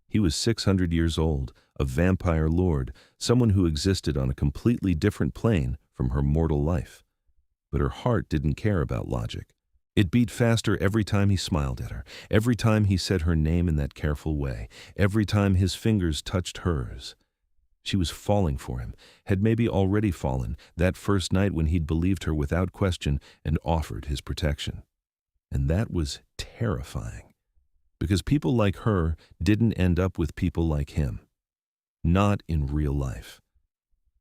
He was 600 years old, a vampire lord, someone who existed on a completely different plane from her mortal life. But her heart didn't care about logic. It beat faster every time he smiled at her, every time he said her name in that careful way, every time his fingers touched hers. She was falling for him, had maybe already fallen, that first night when he'd believed her without question and offered his protection. And that was terrifying, because people like her didn't end up with people like him. Not in real life.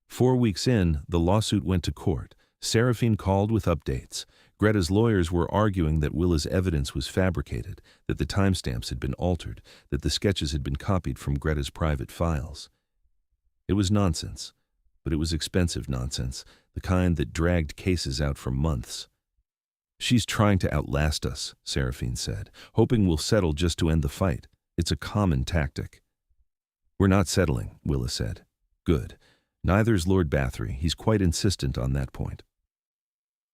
4 weeks in, the lawsuit went to court. Seraphine called with updates. Greta's lawyers were arguing that Willa's evidence was fabricated, that the timestamps had been altered, that the sketches had been copied from Greta's private files. It was nonsense, but it was expensive nonsense, the kind that dragged cases out for months. "She's trying to outlast us," Seraphine said, "hoping we'll settle just to end the fight. It's a common tactic." "We're not settling," Willa said. "Good. Neither's Lord Bathory. He's quite insistent on that point."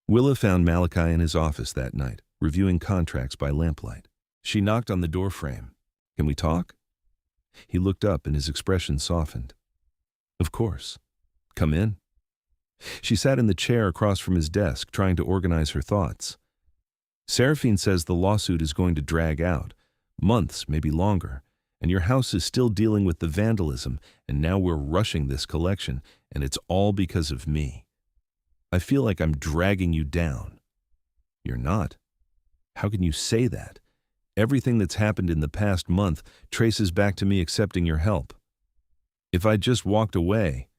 Willa found Malachi in his office that night, reviewing contracts by lamplight. She knocked on the door frame. "Can we talk?" He looked up and his expression softened. "Of course. Come in." She sat in the chair across from his desk, trying to organize her thoughts. "Seraphine says the lawsuit is going to drag out. Months, maybe longer. And your house is still dealing with the vandalism, and now we're rushing this collection, and it's all because of me. I feel like I'm dragging you down." "You're not. How can you say that? Everything that's happened in the past month traces back to me accepting your help. If I just walked away,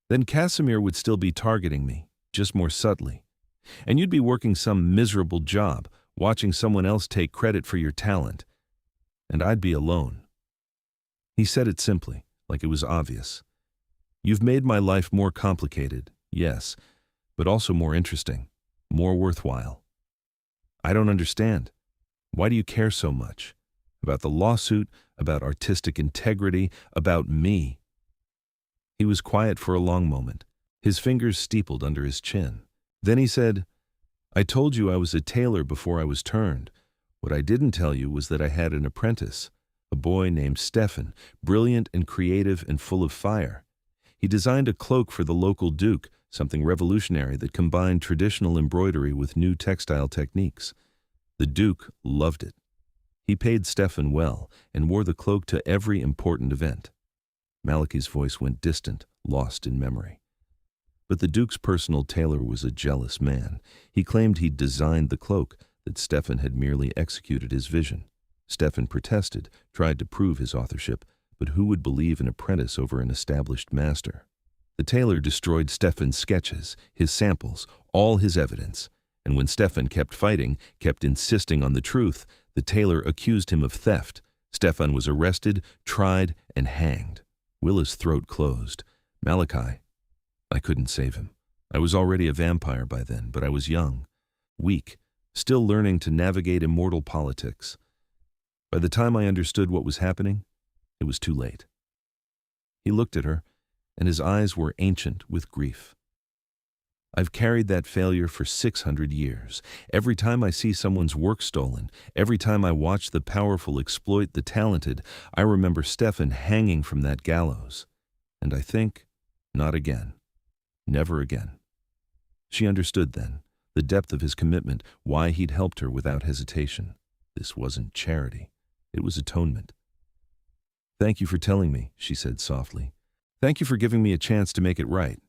then Casimir would still be targeting me, just more subtly. And you'd be working some miserable job, watching someone else take credit for your talent. And I'd be alone." He said it simply, like it was obvious. "You've made my life more complicated, yes, but also more interesting, more worthwhile. I don't understand. Why do you care so much? About the lawsuit, about artistic integrity, about me?" He was quiet for a long moment, his fingers steepled under his chin. Then he said, "I told you I was a tailor before I was turned. What I didn't tell you was that I had an apprentice, a boy named Stefan, brilliant and creative and full of fire. He designed a cloak for the local duke, something revolutionary that combined traditional embroidery with new textile techniques. The duke loved it. He paid Stefan well and wore the cloak to every important event." Malachi's voice went distant, lost in memory. But the duke's personal tailor was a jealous man. He claimed he'd designed the cloak, that Stefan had merely executed his vision. Stefan protested, tried to prove his authorship, but who would believe an apprentice over an established master? The tailor destroyed Stefan's sketches, his samples, all his evidence. And when Stefan kept fighting, kept insisting on the truth, the tailor accused him of theft. Stefan was arrested, tried, and hanged. Willa's throat closed. "Malachi, I couldn't save him. I was already a vampire by then, but I was young, weak, still learning to navigate immortal politics. By the time I understood what was happening, it was too late." He looked at her, and his eyes were ancient with grief. "I've carried that failure for 600 years. Every time I see someone's work stolen, every time I watch the powerful exploit the talented, I remember Stefan hanging from that gallows. And I think, not again. Never again." She understood then, the depth of his commitment, why he'd helped her without hesitation. This wasn't charity. It was atonement. "Thank you for telling me," she said softly. "Thank you for giving me a chance to make it right."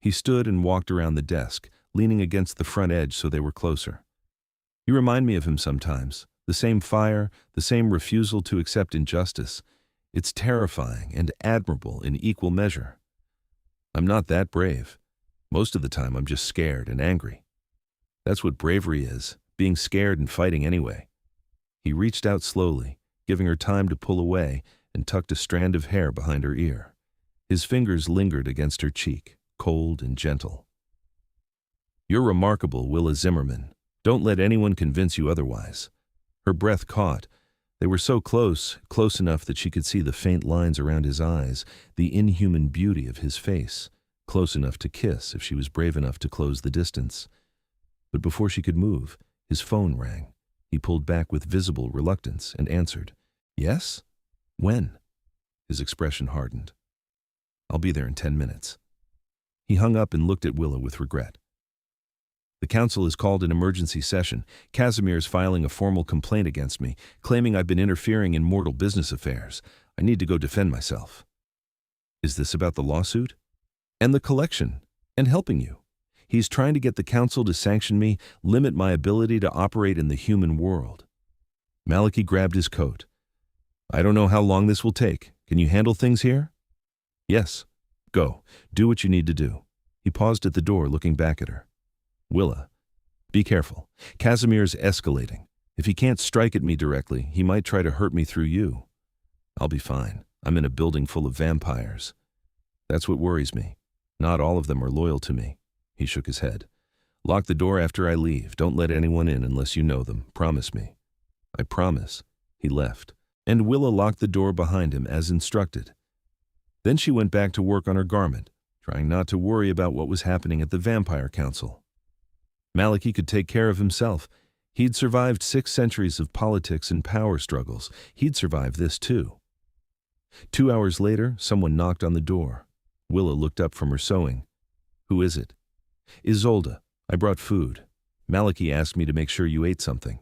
He stood and walked around the desk, leaning against the front edge so they were closer. "You remind me of him sometimes. The same fire, the same refusal to accept injustice. It's terrifying and admirable in equal measure. I'm not that brave. Most of the time I'm just scared and angry. That's what bravery is, being scared and fighting anyway." He reached out slowly, giving her time to pull away, and tucked a strand of hair behind her ear. His fingers lingered against her cheek, cold and gentle. "You're remarkable, Willa Zimmerman. Don't let anyone convince you otherwise." Her breath caught. They were so close, close enough that she could see the faint lines around his eyes, the inhuman beauty of his face, close enough to kiss if she was brave enough to close the distance. But before she could move, his phone rang. He pulled back with visible reluctance and answered. "Yes? When?" His expression hardened. "I'll be there in 10 minutes. He hung up and looked at Willa with regret. "The council has called an emergency session. Casimir is filing a formal complaint against me, claiming I've been interfering in mortal business affairs. I need to go defend myself." Is this about the lawsuit? And the collection, and helping you. He's trying to get the council to sanction me, limit my ability to operate in the human world. Malachi grabbed his coat. I don't know how long this will take. Can you handle things here? Yes. Go. Do what you need to do. He paused at the door, looking back at her. Willa, be careful. Casimir's escalating. If he can't strike at me directly, he might try to hurt me through you. I'll be fine. I'm in a building full of vampires. That's what worries me. Not all of them are loyal to me. He shook his head. Lock the door after I leave. Don't let anyone in unless you know them. Promise me. I promise. He left, and Willa locked the door behind him as instructed. Then she went back to work on her garment, trying not to worry about what was happening at the Vampire Council. Malachi could take care of himself. He'd survived 6 centuries of politics and power struggles. He'd survive this too. 2 hours later, someone knocked on the door. Willa looked up from her sewing. Who is it? Isolde. I brought food. Malachi asked me to make sure you ate something.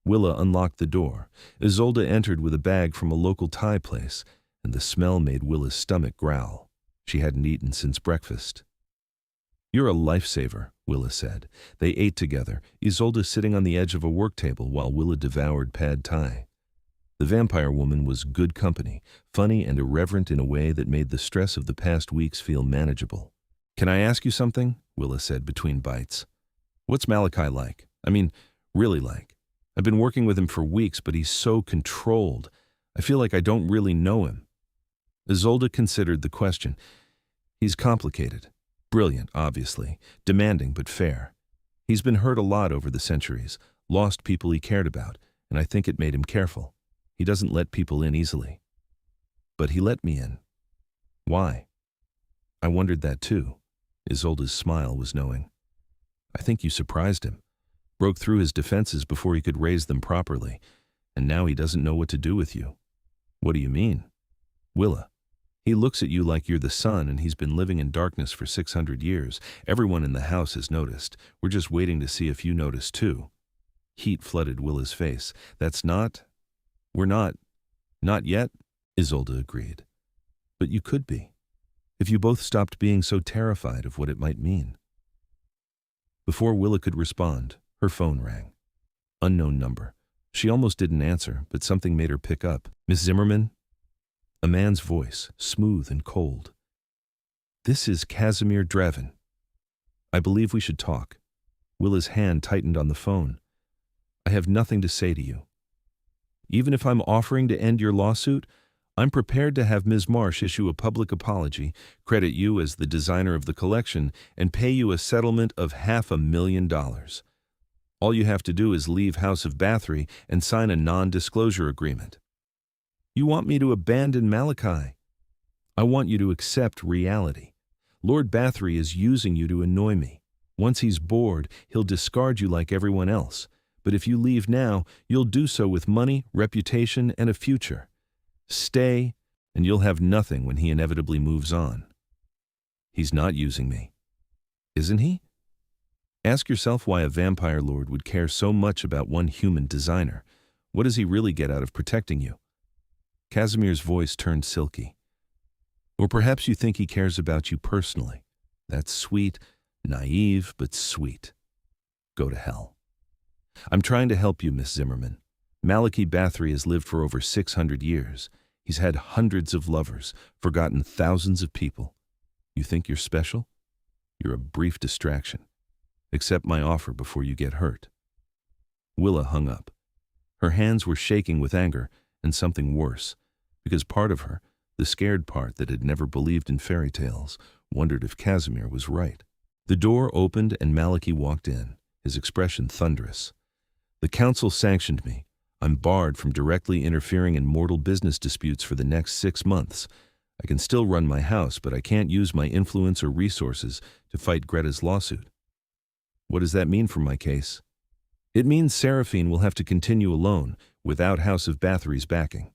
Willa unlocked the door. Isolde entered with a bag from a local Thai place, and the smell made Willa's stomach growl. She hadn't eaten since breakfast. You're a lifesaver, Willa said. They ate together, Isolde sitting on the edge of a work table while Willa devoured pad thai. The vampire woman was good company, funny and irreverent in a way that made the stress of the past weeks feel manageable. Can I ask you something? Willa said between bites. What's Malachi like? I mean, really like. I've been working with him for weeks, but he's so controlled. I feel like I don't really know him. Isolde considered the question. He's complicated. Brilliant, obviously. Demanding, but fair. He's been hurt a lot over the centuries, lost people he cared about, and I think it made him careful. He doesn't let people in easily. But he let me in. Why? I wondered that too. Isolde's smile was knowing. I think you surprised him. Broke through his defenses before he could raise them properly, and now he doesn't know what to do with you. What do you mean? Willa. He looks at you like you're the sun, and he's been living in darkness for 600 years. Everyone in the house has noticed. We're just waiting to see if you notice too. Heat flooded Willa's face. We're not yet, Isolde agreed. But you could be, if you both stopped being so terrified of what it might mean. Before Willa could respond, her phone rang. Unknown number. She almost didn't answer, but something made her pick up. Miss Zimmerman? A man's voice, smooth and cold. This is Casimir Draven. I believe we should talk. Willa's hand tightened on the phone. I have nothing to say to you. Even if I'm offering to end your lawsuit, I'm prepared to have Ms. Marsh issue a public apology, credit you as the designer of the collection, and pay you a settlement of $500,000. All you have to do is leave House of Bathory and sign a non-disclosure agreement. You want me to abandon Malachi? I want you to accept reality. Lord Bathory is using you to annoy me. Once he's bored, he'll discard you like everyone else. But if you leave now, you'll do so with money, reputation, and a future. Stay, and you'll have nothing when he inevitably moves on. He's not using me. Isn't he? Ask yourself why a vampire lord would care so much about one human designer. What does he really get out of protecting you? Casimir's voice turned silky. Or perhaps you think he cares about you personally. That's sweet, naive, but sweet. Go to hell. I'm trying to help you, Miss Zimmerman. Malachi Bathory has lived for over 600 years. He's had hundreds of lovers, forgotten thousands of people. You think you're special? You're a brief distraction. Accept my offer before you get hurt. Willa hung up. Her hands were shaking with anger and something worse, because part of her, the scared part that had never believed in fairy tales, wondered if Casimir was right. The door opened and Malachi walked in, his expression thunderous. The council sanctioned me. I'm barred from directly interfering in mortal business disputes for the next 6 months. I can still run my house, but I can't use my influence or resources to fight Greta's lawsuit. What does that mean for my case? It means Seraphine will have to continue alone, without House of Bathory's backing.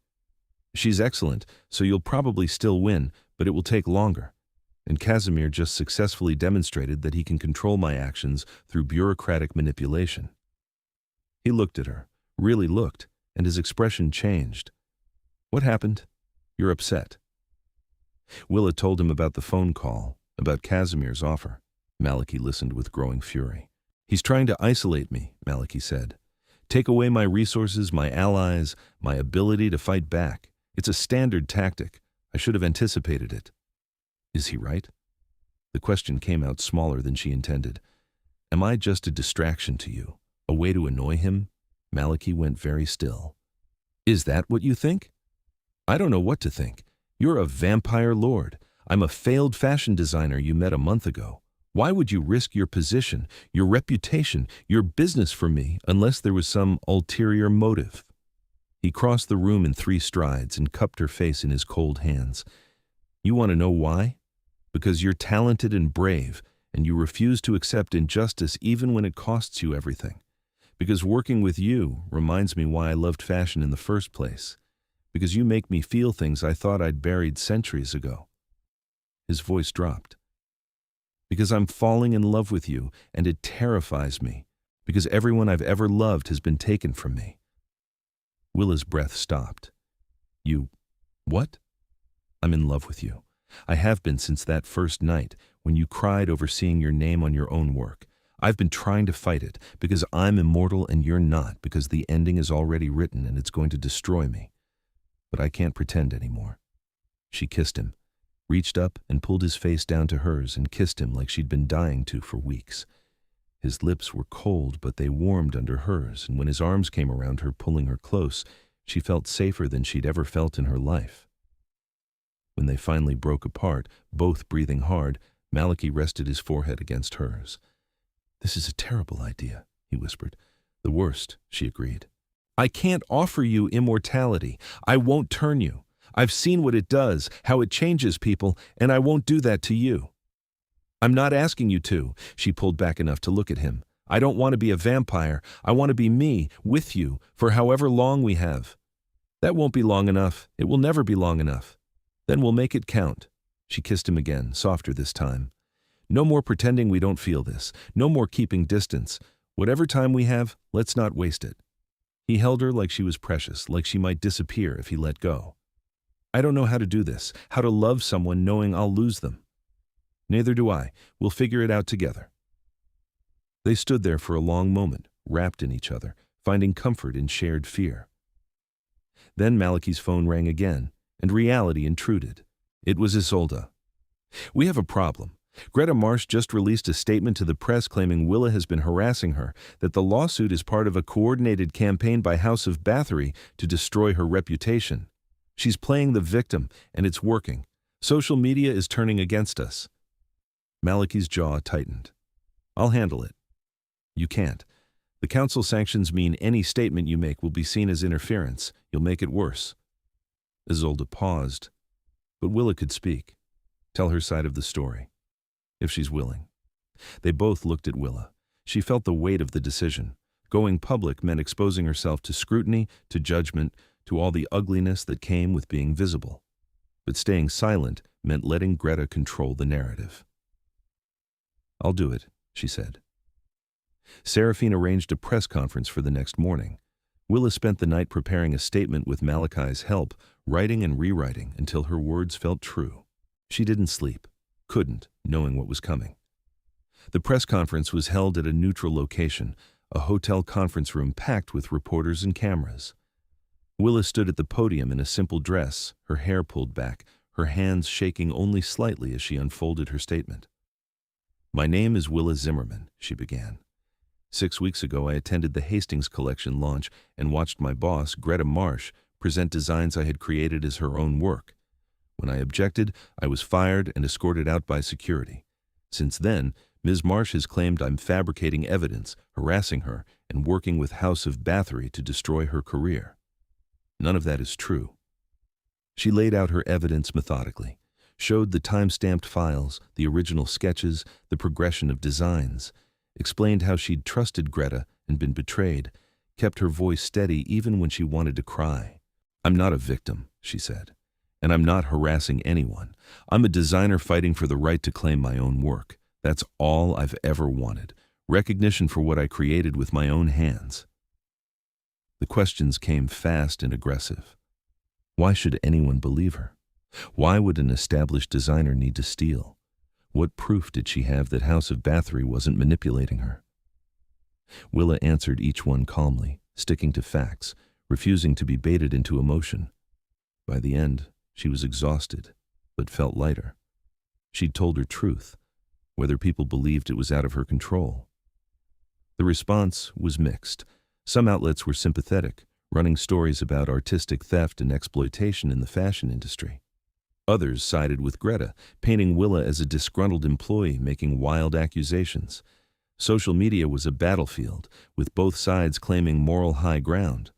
She's excellent, so you'll probably still win, but it will take longer. And Casimir just successfully demonstrated that he can control my actions through bureaucratic manipulation. He looked at her, really looked, and his expression changed. What happened? You're upset. Willa told him about the phone call, about Casimir's offer. Malachi listened with growing fury. He's trying to isolate me, Malachi said. Take away my resources, my allies, my ability to fight back. It's a standard tactic. I should have anticipated it. Is he right? The question came out smaller than she intended. Am I just a distraction to you? A way to annoy him? Malachi went very still. Is that what you think? I don't know what to think. You're a vampire lord. I'm a failed fashion designer you met a month ago. Why would you risk your position, your reputation, your business for me unless there was some ulterior motive? He crossed the room in 3 strides and cupped her face in his cold hands. You want to know why? Because you're talented and brave, and you refuse to accept injustice even when it costs you everything. Because working with you reminds me why I loved fashion in the first place. Because you make me feel things I thought I'd buried centuries ago. His voice dropped. Because I'm falling in love with you, and it terrifies me. Because everyone I've ever loved has been taken from me. Willa's breath stopped. You... what? I'm in love with you. I have been since that first night, when you cried over seeing your name on your own work. I've been trying to fight it, because I'm immortal and you're not, because the ending is already written and it's going to destroy me. But I can't pretend anymore. She kissed him, reached up and pulled his face down to hers and kissed him like she'd been dying to for weeks. His lips were cold, but they warmed under hers, and when his arms came around her, pulling her close, she felt safer than she'd ever felt in her life. When they finally broke apart, both breathing hard, Malachi rested his forehead against hers. This is a terrible idea, he whispered. The worst, she agreed. I can't offer you immortality. I won't turn you. I've seen what it does, how it changes people, and I won't do that to you. I'm not asking you to. She pulled back enough to look at him. I don't want to be a vampire. I want to be me, with you, for however long we have. That won't be long enough. It will never be long enough. Then we'll make it count. She kissed him again, softer this time. No more pretending we don't feel this. No more keeping distance. Whatever time we have, let's not waste it. He held her like she was precious, like she might disappear if he let go. I don't know how to do this, how to love someone knowing I'll lose them. Neither do I. We'll figure it out together. They stood there for a long moment, wrapped in each other, finding comfort in shared fear. Then Malachi's phone rang again, and reality intruded. It was Isolde. We have a problem. Greta Marsh just released a statement to the press claiming Willa has been harassing her, that the lawsuit is part of a coordinated campaign by House of Bathory to destroy her reputation. She's playing the victim, and it's working. Social media is turning against us. Malachi's jaw tightened. I'll handle it. You can't. The council sanctions mean any statement you make will be seen as interference. You'll make it worse. Isolde paused, but Willa could speak. Tell her side of the story, if she's willing. They both looked at Willa. She felt the weight of the decision. Going public meant exposing herself to scrutiny, to judgment, to all the ugliness that came with being visible. But staying silent meant letting Greta control the narrative. I'll do it, she said. Seraphine arranged a press conference for the next morning. Willa spent the night preparing a statement with Malachi's help, writing and rewriting until her words felt true. She didn't sleep, couldn't, knowing what was coming. The press conference was held at a neutral location, a hotel conference room packed with reporters and cameras. Willa stood at the podium in a simple dress, her hair pulled back, her hands shaking only slightly as she unfolded her statement. My name is Willa Zimmerman, she began. 6 weeks ago, I attended the Hastings Collection launch and watched my boss, Greta Marsh, present designs I had created as her own work. When I objected, I was fired and escorted out by security. Since then, Ms. Marsh has claimed I'm fabricating evidence, harassing her, and working with House of Bathory to destroy her career. None of that is true. She laid out her evidence methodically, showed the time-stamped files, the original sketches, the progression of designs, explained how she'd trusted Greta and been betrayed, kept her voice steady even when she wanted to cry. I'm not a victim, she said, and I'm not harassing anyone. I'm a designer fighting for the right to claim my own work. That's all I've ever wanted, recognition for what I created with my own hands. The questions came fast and aggressive. Why should anyone believe her? Why would an established designer need to steal? What proof did she have that House of Bathory wasn't manipulating her? Willa answered each one calmly, sticking to facts, refusing to be baited into emotion. By the end, she was exhausted, but felt lighter. She'd told her truth, whether people believed it was out of her control. The response was mixed. Some outlets were sympathetic, running stories about artistic theft and exploitation in the fashion industry. Others sided with Greta, painting Willa as a disgruntled employee making wild accusations. Social media was a battlefield, with both sides claiming moral high ground.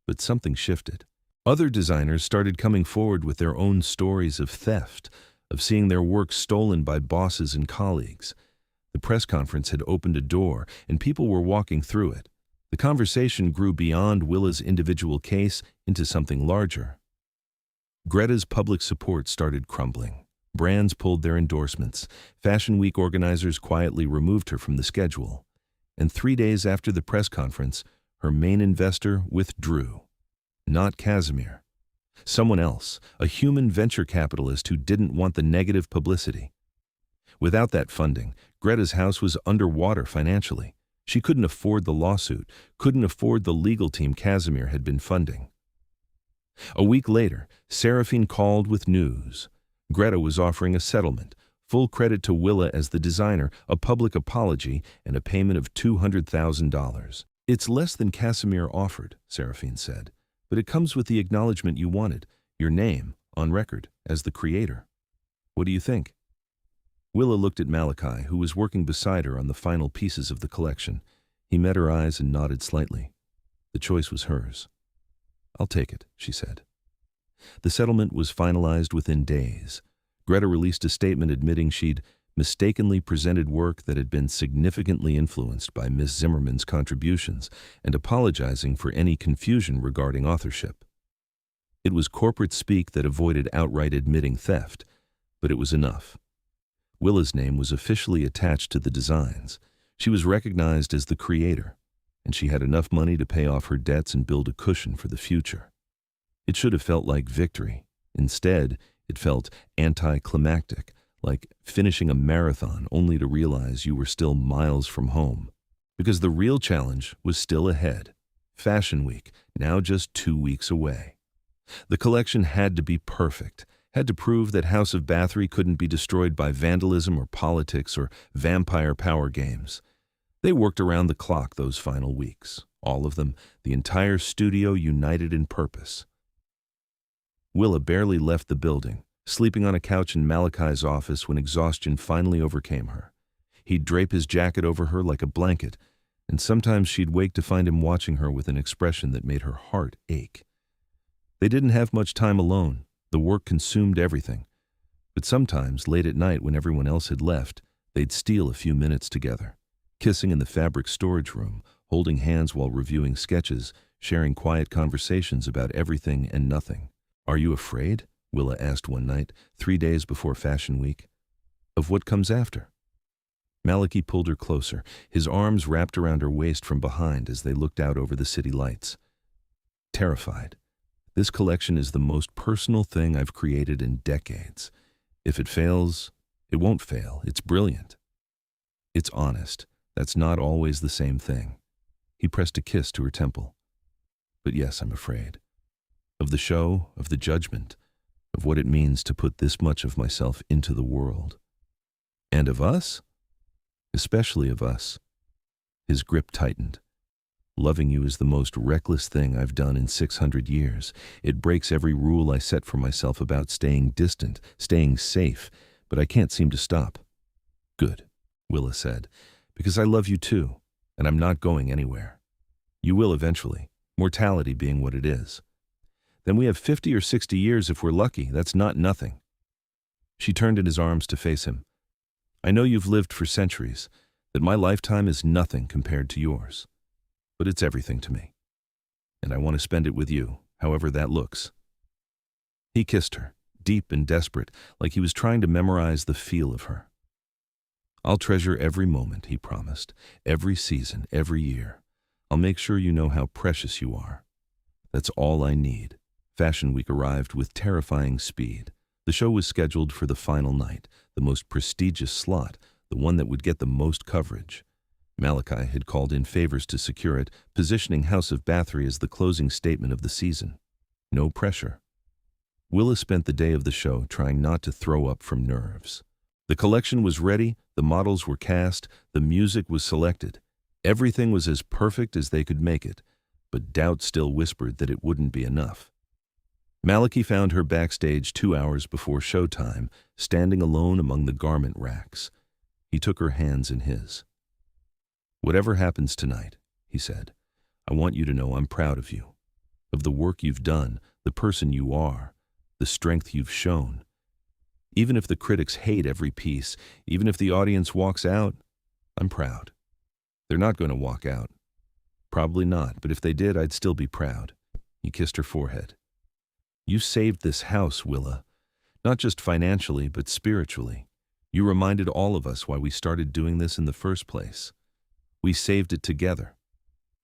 But something shifted. Other designers started coming forward with their own stories of theft, of seeing their work stolen by bosses and colleagues. The press conference had opened a door, and people were walking through it. The conversation grew beyond Willa's individual case into something larger. Greta's public support started crumbling. Brands pulled their endorsements. Fashion Week organizers quietly removed her from the schedule. And 3 days after the press conference, her main investor withdrew. Not Casimir. Someone else, a human venture capitalist who didn't want the negative publicity. Without that funding, Greta's house was underwater financially. She couldn't afford the lawsuit, couldn't afford the legal team Casimir had been funding. A week later, Seraphine called with news. Greta was offering a settlement, full credit to Willa as the designer, a public apology, and a payment of $200,000. It's less than Casimir offered, Seraphine said, but it comes with the acknowledgement you wanted, your name, on record, as the creator. What do you think? Willa looked at Malachi, who was working beside her on the final pieces of the collection. He met her eyes and nodded slightly. The choice was hers. I'll take it, she said. The settlement was finalized within days. Greta released a statement admitting she'd mistakenly presented work that had been significantly influenced by Miss Zimmerman's contributions and apologizing for any confusion regarding authorship. It was corporate speak that avoided outright admitting theft, but it was enough. Willa's name was officially attached to the designs. She was recognized as the creator, and she had enough money to pay off her debts and build a cushion for the future. It should have felt like victory. Instead, it felt anticlimactic, like finishing a marathon only to realize you were still miles from home. Because the real challenge was still ahead. Fashion Week, now just 2 weeks away. The collection had to be perfect, had to prove that House of Bathory couldn't be destroyed by vandalism or politics or vampire power games. They worked around the clock those final weeks, all of them, the entire studio united in purpose. Willa barely left the building, sleeping on a couch in Malachi's office when exhaustion finally overcame her. He'd drape his jacket over her like a blanket, and sometimes she'd wake to find him watching her with an expression that made her heart ache. They didn't have much time alone. The work consumed everything. But sometimes, late at night when everyone else had left, they'd steal a few minutes together, kissing in the fabric storage room, holding hands while reviewing sketches, sharing quiet conversations about everything and nothing. Are you afraid? Willa asked one night, 3 days before Fashion Week. Of what comes after? Malachi pulled her closer, his arms wrapped around her waist from behind as they looked out over the city lights. Terrified. This collection is the most personal thing I've created in decades. If it fails, it won't fail. It's brilliant. It's honest. That's not always the same thing. He pressed a kiss to her temple. But yes, I'm afraid. Of the show, of the judgment, of what it means to put this much of myself into the world. And of us? Especially of us. His grip tightened. Loving you is the most reckless thing I've done in 600 years. It breaks every rule I set for myself about staying distant, staying safe, but I can't seem to stop. Good, Willa said, because I love you too, and I'm not going anywhere. You will eventually, mortality being what it is. Then we have 50 or 60 years if we're lucky. That's not nothing. She turned in his arms to face him. I know you've lived for centuries, that my lifetime is nothing compared to yours. But it's everything to me. And I want to spend it with you, however that looks. He kissed her, deep and desperate, like he was trying to memorize the feel of her. I'll treasure every moment, he promised, every season, every year. I'll make sure you know how precious you are. That's all I need. Fashion Week arrived with terrifying speed. The show was scheduled for the final night, the most prestigious slot, the one that would get the most coverage. Malachi had called in favors to secure it, positioning House of Bathory as the closing statement of the season. No pressure. Willa spent the day of the show trying not to throw up from nerves. The collection was ready, the models were cast, the music was selected. Everything was as perfect as they could make it, but doubt still whispered that it wouldn't be enough. Malachi found her backstage 2 hours before showtime, standing alone among the garment racks. He took her hands in his. "Whatever happens tonight," he said, "I want you to know I'm proud of you, of the work you've done, the person you are, the strength you've shown. Even if the critics hate every piece, even if the audience walks out, I'm proud. They're not going to walk out. Probably not, but if they did, I'd still be proud." He kissed her forehead. "You saved this house, Willa, not just financially, but spiritually. You reminded all of us why we started doing this in the first place. We saved it together."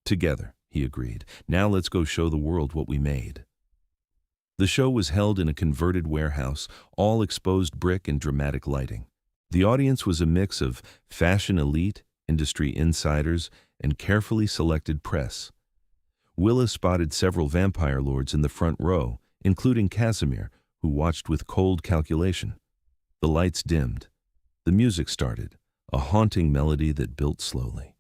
"Together," he agreed. "Now let's go show the world what we made." The show was held in a converted warehouse, all exposed brick and dramatic lighting. The audience was a mix of fashion elite, industry insiders, and carefully selected press. Willa spotted several vampire lords in the front row, including Casimir, who watched with cold calculation. The lights dimmed. The music started, a haunting melody that built slowly.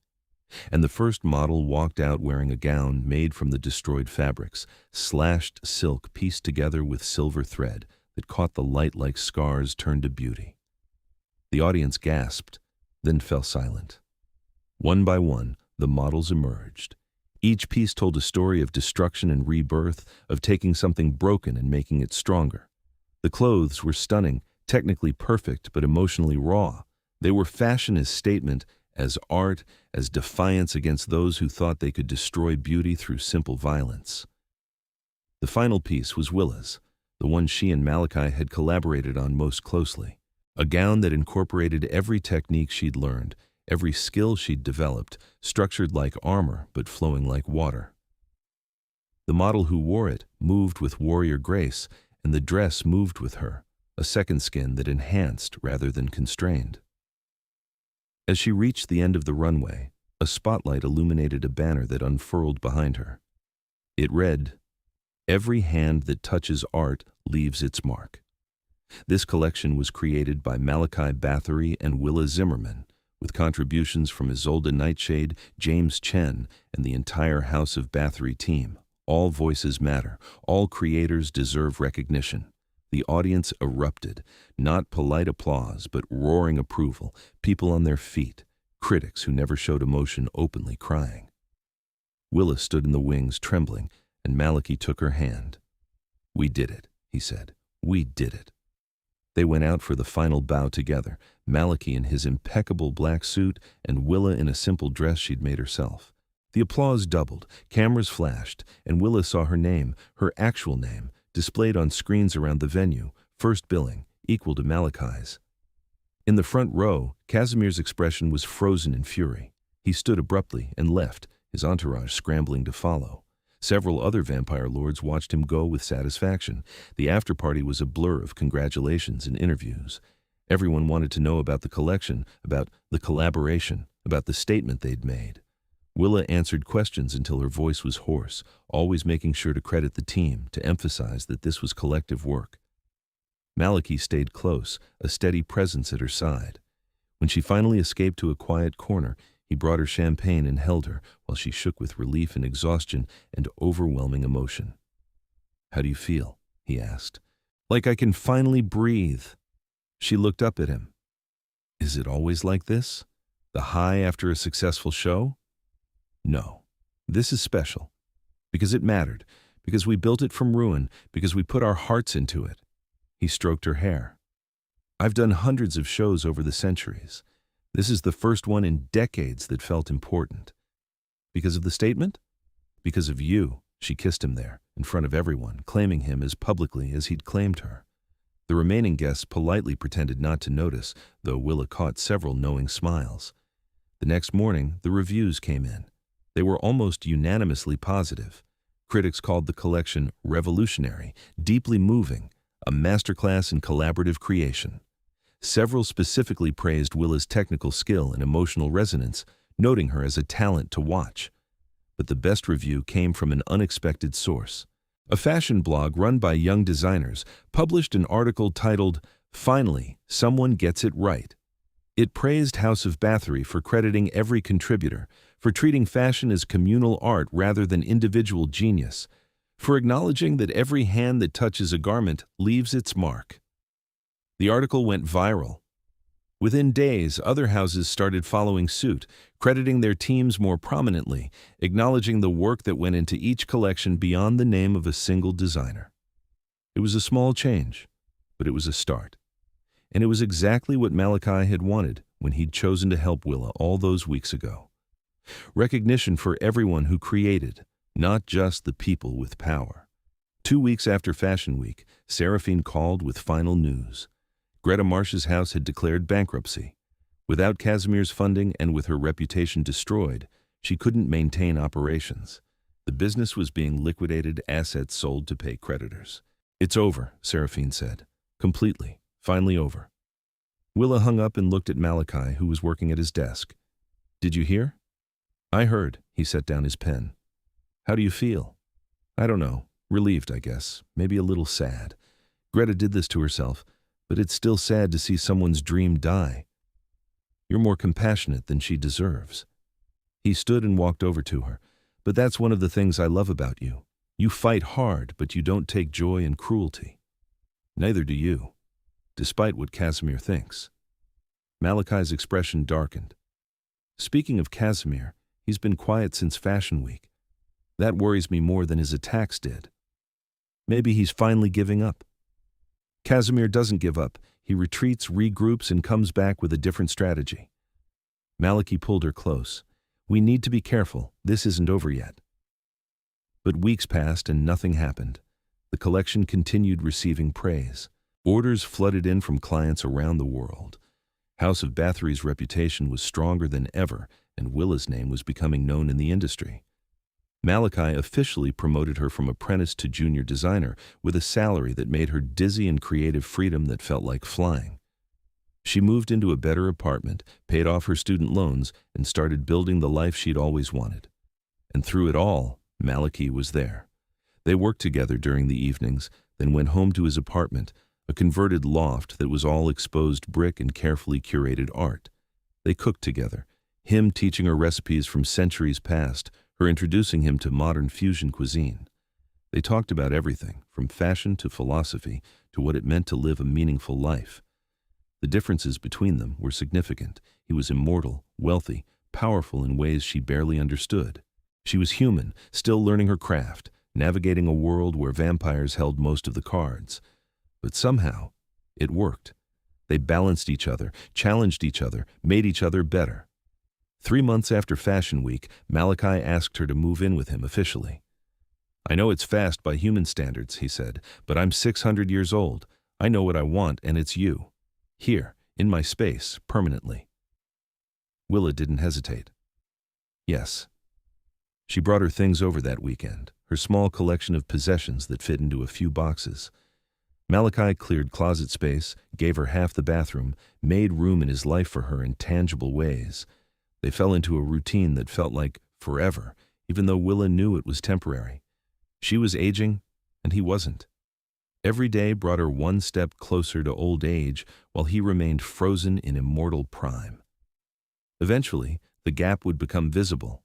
And the first model walked out wearing a gown made from the destroyed fabrics, slashed silk pieced together with silver thread that caught the light like scars turned to beauty. The audience gasped, then fell silent. One by one, the models emerged. Each piece told a story of destruction and rebirth, of taking something broken and making it stronger. The clothes were stunning, technically perfect, but emotionally raw. They were fashion as statement, as art, as defiance against those who thought they could destroy beauty through simple violence. The final piece was Willa's, the one she and Malachi had collaborated on most closely. A gown that incorporated every technique she'd learned, every skill she'd developed, structured like armor but flowing like water. The model who wore it moved with warrior grace, and the dress moved with her, a second skin that enhanced rather than constrained. As she reached the end of the runway, a spotlight illuminated a banner that unfurled behind her. It read, "Every hand that touches art leaves its mark." This collection was created by Malachi Bathory and Willa Zimmerman, with contributions from Isolde Nightshade, James Chen, and the entire House of Bathory team. All voices matter. All creators deserve recognition. The audience erupted, not polite applause, but roaring approval, people on their feet, critics who never showed emotion openly crying. Willa stood in the wings, trembling, and Malachi took her hand. "We did it," he said. "We did it." They went out for the final bow together, Malachi in his impeccable black suit and Willa in a simple dress she'd made herself. The applause doubled, cameras flashed, and Willa saw her name, her actual name, displayed on screens around the venue, first billing, equal to Malachi's. In the front row, Casimir's expression was frozen in fury. He stood abruptly and left, his entourage scrambling to follow. Several other vampire lords watched him go with satisfaction. The after-party was a blur of congratulations and interviews. Everyone wanted to know about the collection, about the collaboration, about the statement they'd made. Willa answered questions until her voice was hoarse, always making sure to credit the team, to emphasize that this was collective work. Malachi stayed close, a steady presence at her side. When she finally escaped to a quiet corner, he brought her champagne and held her while she shook with relief and exhaustion and overwhelming emotion. "How do you feel?" he asked. "Like I can finally breathe." She looked up at him. "Is it always like this? The high after a successful show?" "No. This is special. Because it mattered. Because we built it from ruin. Because we put our hearts into it." He stroked her hair. "I've done hundreds of shows over the centuries. This is the first one in decades that felt important." "Because of the statement?" "Because of you." She kissed him there, in front of everyone, claiming him as publicly as he'd claimed her. The remaining guests politely pretended not to notice, though Willa caught several knowing smiles. The next morning, the reviews came in. They were almost unanimously positive. Critics called the collection revolutionary, deeply moving, a masterclass in collaborative creation. Several specifically praised Willa's technical skill and emotional resonance, noting her as a talent to watch. But the best review came from an unexpected source. A fashion blog run by young designers published an article titled, "Finally, Someone Gets It Right." It praised House of Bathory for crediting every contributor, for treating fashion as communal art rather than individual genius, for acknowledging that every hand that touches a garment leaves its mark. The article went viral. Within days, other houses started following suit, crediting their teams more prominently, acknowledging the work that went into each collection beyond the name of a single designer. It was a small change, but it was a start. And it was exactly what Malachi had wanted when he'd chosen to help Willa all those weeks ago. Recognition for everyone who created, not just the people with power. 2 weeks after Fashion Week, Seraphine called with final news. Greta Marsh's house had declared bankruptcy. Without Casimir's funding and with her reputation destroyed, she couldn't maintain operations. The business was being liquidated, assets sold to pay creditors. "It's over," Seraphine said. "Completely. Finally over." Willa hung up and looked at Malachi, who was working at his desk. "Did you hear?" "I heard." He set down his pen. "How do you feel?" "I don't know. Relieved, I guess. Maybe a little sad. Greta did this to herself, but it's still sad to see someone's dream die. You're more compassionate than she deserves." He stood and walked over to her. "But that's one of the things I love about you. You fight hard, but you don't take joy in cruelty. Neither do you, despite what Casimir thinks." Malachi's expression darkened. "Speaking of Casimir, he's been quiet since Fashion Week. That worries me more than his attacks did. Maybe he's finally giving up." "Casimir doesn't give up. He retreats, regroups, and comes back with a different strategy." Malachi pulled her close. "We need to be careful. This isn't over yet." But weeks passed and nothing happened. The collection continued receiving praise. Orders flooded in from clients around the world. House of Bathory's reputation was stronger than ever, and Willa's name was becoming known in the industry. Malachi officially promoted her from apprentice to junior designer with a salary that made her dizzy and creative freedom that felt like flying. She moved into a better apartment, paid off her student loans, and started building the life she'd always wanted. And through it all, Malachi was there. They worked together during the evenings, then went home to his apartment, a converted loft that was all exposed brick and carefully curated art. They cooked together, him teaching her recipes from centuries past, her introducing him to modern fusion cuisine. They talked about everything, from fashion to philosophy to what it meant to live a meaningful life. The differences between them were significant. He was immortal, wealthy, powerful in ways she barely understood. She was human, still learning her craft, navigating a world where vampires held most of the cards. But somehow, it worked. They balanced each other, challenged each other, made each other better. 3 months after Fashion Week, Malachi asked her to move in with him officially. "I know it's fast by human standards," he said, "but I'm 600 years old. I know what I want, and it's you. Here, in my space, permanently." Willa didn't hesitate. Yes. She brought her things over that weekend, her small collection of possessions that fit into a few boxes. Malachi cleared closet space, gave her half the bathroom, made room in his life for her in tangible ways. They fell into a routine that felt like forever, even though Willa knew it was temporary. She was aging, and he wasn't. Every day brought her one step closer to old age, while he remained frozen in immortal prime. Eventually, the gap would become visible.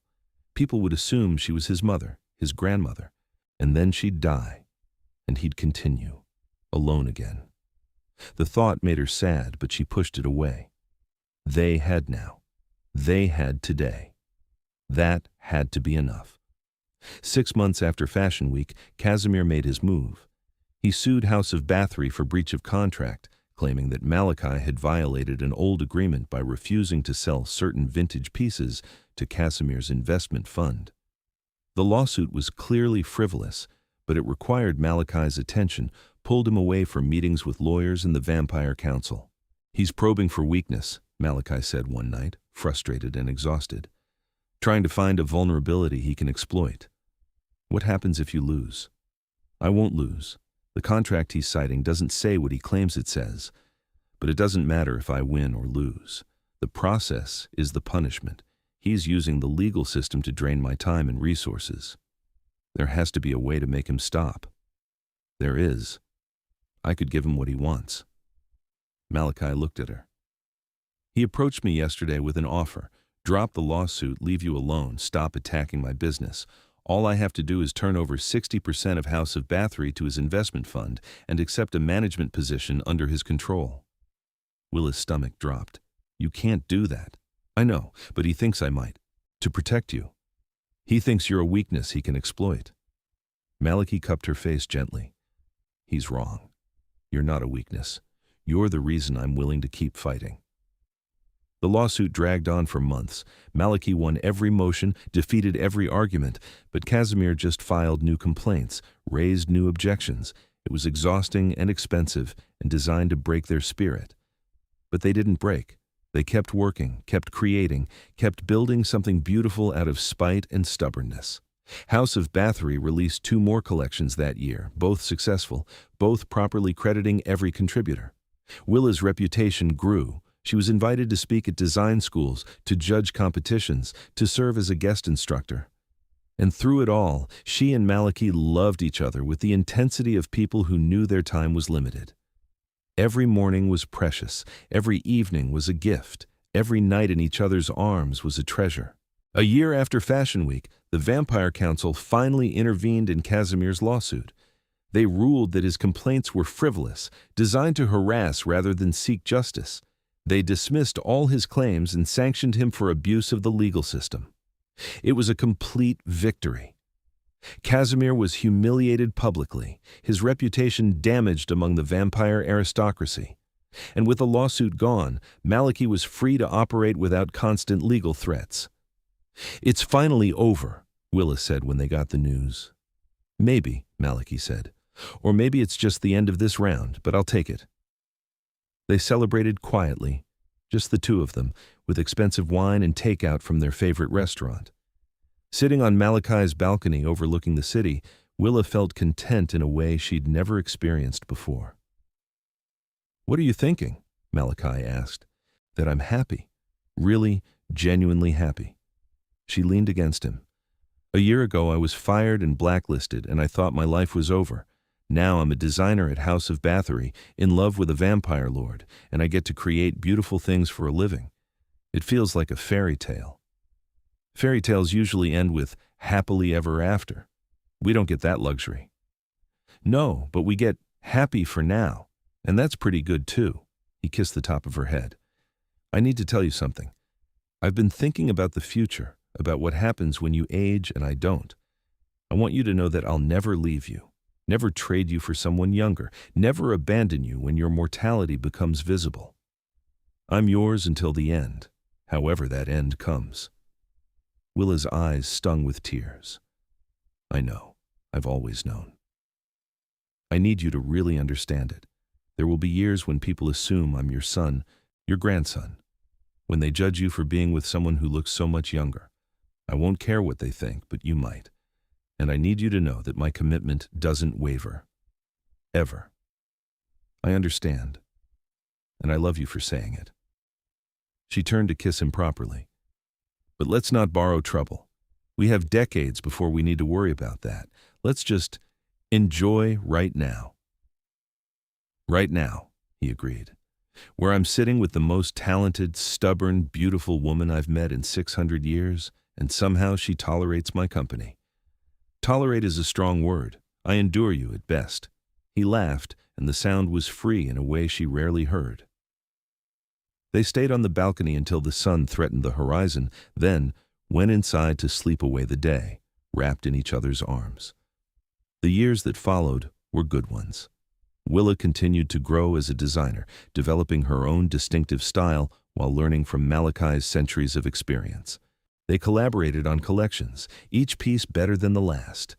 People would assume she was his mother, his grandmother, and then she'd die, and he'd continue, alone again. The thought made her sad, but she pushed it away. They had now. They had today. That had to be enough. 6 months after Fashion Week, Casimir made his move. He sued House of Bathory for breach of contract, claiming that Malachi had violated an old agreement by refusing to sell certain vintage pieces to Casimir's investment fund. The lawsuit was clearly frivolous, but it required Malachi's attention, pulled him away from meetings with lawyers and the Vampire Council. "He's probing for weakness," Malachi said one night, frustrated and exhausted. "Trying to find a vulnerability he can exploit. What happens if you lose?" "I won't lose. The contract he's citing doesn't say what he claims it says, but it doesn't matter if I win or lose. The process is the punishment. He's using the legal system to drain my time and resources. There has to be a way to make him stop. There is. I could give him what he wants. Malachi looked at her. He approached me yesterday with an offer. Drop the lawsuit, leave you alone, stop attacking my business. All I have to do is turn over 60% of House of Bathory to his investment fund and accept a management position under his control. Willa's stomach dropped. You can't do that. I know, but he thinks I might. To protect you. He thinks you're a weakness he can exploit. Malachi cupped her face gently. He's wrong. You're not a weakness. You're the reason I'm willing to keep fighting. The lawsuit dragged on for months. Malachi won every motion, defeated every argument, but Casimir just filed new complaints, raised new objections. It was exhausting and expensive and designed to break their spirit. But they didn't break. They kept working, kept creating, kept building something beautiful out of spite and stubbornness. House of Bathory released 2 more collections that year, both successful, both properly crediting every contributor. Willa's reputation grew. She was invited to speak at design schools, to judge competitions, to serve as a guest instructor. And through it all, she and Malachi loved each other with the intensity of people who knew their time was limited. Every morning was precious, every evening was a gift, every night in each other's arms was a treasure. A year after Fashion Week, the Vampire Council finally intervened in Casimir's lawsuit. They ruled that his complaints were frivolous, designed to harass rather than seek justice. They dismissed all his claims and sanctioned him for abuse of the legal system. It was a complete victory. Casimir was humiliated publicly, his reputation damaged among the vampire aristocracy. And with the lawsuit gone, Malachi was free to operate without constant legal threats. It's finally over, Willa said when they got the news. Maybe, Malachi said. Or maybe it's just the end of this round, but I'll take it. They celebrated quietly, just the two of them, with expensive wine and takeout from their favorite restaurant. Sitting on Malachi's balcony overlooking the city, Willa felt content in a way she'd never experienced before. What are you thinking? Malachi asked. That I'm happy. Really, genuinely happy. She leaned against him. A year ago I was fired and blacklisted and I thought my life was over. Now I'm a designer at House of Bathory, in love with a vampire lord, and I get to create beautiful things for a living. It feels like a fairy tale. Fairy tales usually end with happily ever after. We don't get that luxury. No, but we get happy for now, and that's pretty good too. He kissed the top of her head. I need to tell you something. I've been thinking about the future, about what happens when you age and I don't. I want you to know that I'll never leave you. Never trade you for someone younger, never abandon you when your mortality becomes visible. I'm yours until the end, however that end comes. Willa's eyes stung with tears. I know, I've always known. I need you to really understand it. There will be years when people assume I'm your son, your grandson, when they judge you for being with someone who looks so much younger. I won't care what they think, but you might. And I need you to know that my commitment doesn't waver. Ever. I understand. And I love you for saying it. She turned to kiss him properly. But let's not borrow trouble. We have decades before we need to worry about that. Let's just enjoy right now. Right now, he agreed. Where I'm sitting with the most talented, stubborn, beautiful woman I've met in 600 years, and somehow she tolerates my company. Tolerate is a strong word. I endure you at best. He laughed, and the sound was free in a way she rarely heard. They stayed on the balcony until the sun threatened the horizon, then went inside to sleep away the day, wrapped in each other's arms. The years that followed were good ones. Willa continued to grow as a designer, developing her own distinctive style while learning from Malachi's centuries of experience. They collaborated on collections, each piece better than the last.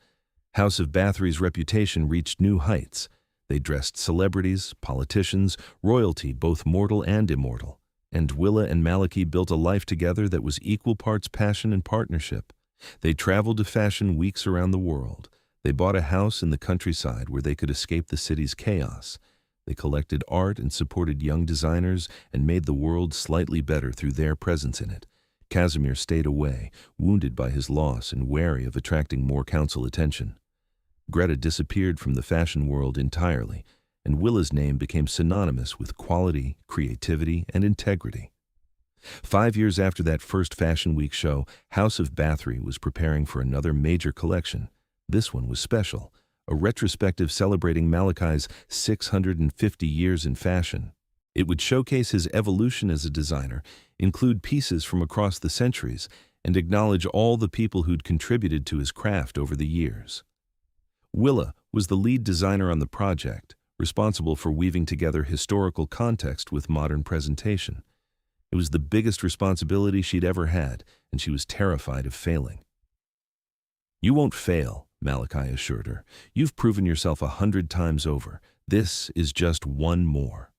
House of Bathory's reputation reached new heights. They dressed celebrities, politicians, royalty, both mortal and immortal. And Willa and Malachi built a life together that was equal parts passion and partnership. They traveled to fashion weeks around the world. They bought a house in the countryside where they could escape the city's chaos. They collected art and supported young designers and made the world slightly better through their presence in it. Casimir stayed away, wounded by his loss and wary of attracting more council attention. Greta disappeared from the fashion world entirely, and Willa's name became synonymous with quality, creativity, and integrity. 5 years after that first Fashion Week show, House of Bathory was preparing for another major collection. This one was special, a retrospective celebrating Malachi's 650 years in fashion. It would showcase his evolution as a designer, include pieces from across the centuries, and acknowledge all the people who'd contributed to his craft over the years. Willa was the lead designer on the project, responsible for weaving together historical context with modern presentation. It was the biggest responsibility she'd ever had, and she was terrified of failing. "You won't fail," Malachi assured her. "You've proven yourself 100 times over. This is just one more.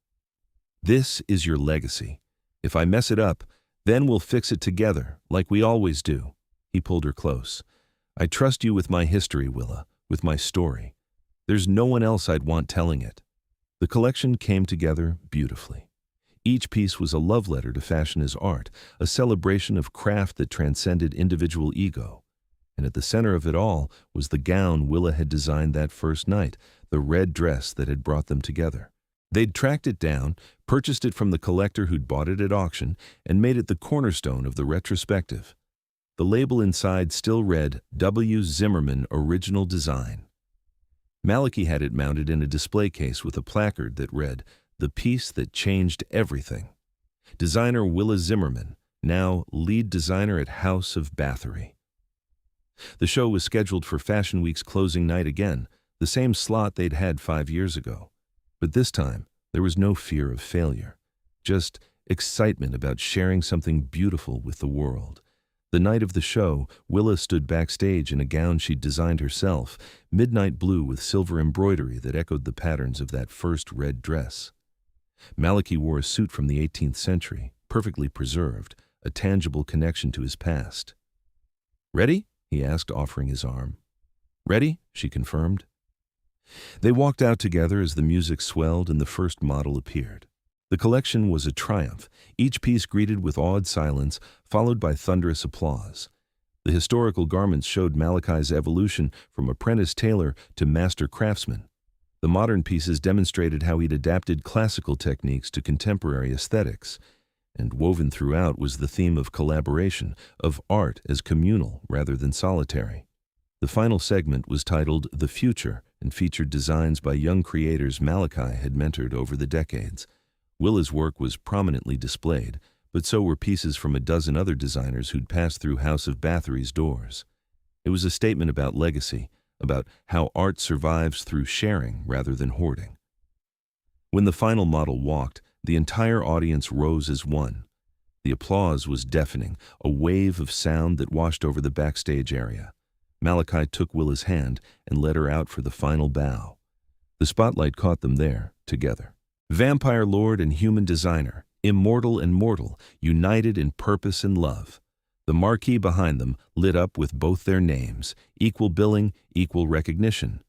This is your legacy. If I mess it up, then we'll fix it together, like we always do." He pulled her close. "I trust you with my history, Willa, with my story. There's no one else I'd want telling it." The collection came together beautifully. Each piece was a love letter to fashion as art, a celebration of craft that transcended individual ego. And at the center of it all was the gown Willa had designed that first night, the red dress that had brought them together. They'd tracked it down, purchased it from the collector who'd bought it at auction, and made it the cornerstone of the retrospective. The label inside still read, "W. Zimmerman Original Design." Malachi had it mounted in a display case with a placard that read, "The piece that changed everything." Designer Willa Zimmerman, now lead designer at House of Bathory. The show was scheduled for Fashion Week's closing night again, the same slot they'd had 5 years ago. But this time, there was no fear of failure, just excitement about sharing something beautiful with the world. The night of the show, Willa stood backstage in a gown she'd designed herself, midnight blue with silver embroidery that echoed the patterns of that first red dress. Malachi wore a suit from the 18th century, perfectly preserved, a tangible connection to his past. "Ready?" he asked, offering his arm. "Ready?" she confirmed. They walked out together as the music swelled and the first model appeared. The collection was a triumph, each piece greeted with awed silence, followed by thunderous applause. The historical garments showed Malachi's evolution from apprentice tailor to master craftsman. The modern pieces demonstrated how he'd adapted classical techniques to contemporary aesthetics. And woven throughout was the theme of collaboration, of art as communal rather than solitary. The final segment was titled "The Future" and featured designs by young creators Malachi had mentored over the decades. Willa's work was prominently displayed, but so were pieces from a dozen other designers who'd passed through House of Bathory's doors. It was a statement about legacy, about how art survives through sharing rather than hoarding. When the final model walked, the entire audience rose as one. The applause was deafening, a wave of sound that washed over the backstage area. Malachi took Willa's hand and led her out for the final bow. The spotlight caught them there, together. Vampire lord and human designer, immortal and mortal, united in purpose and love. The marquee behind them lit up with both their names, equal billing, equal recognition.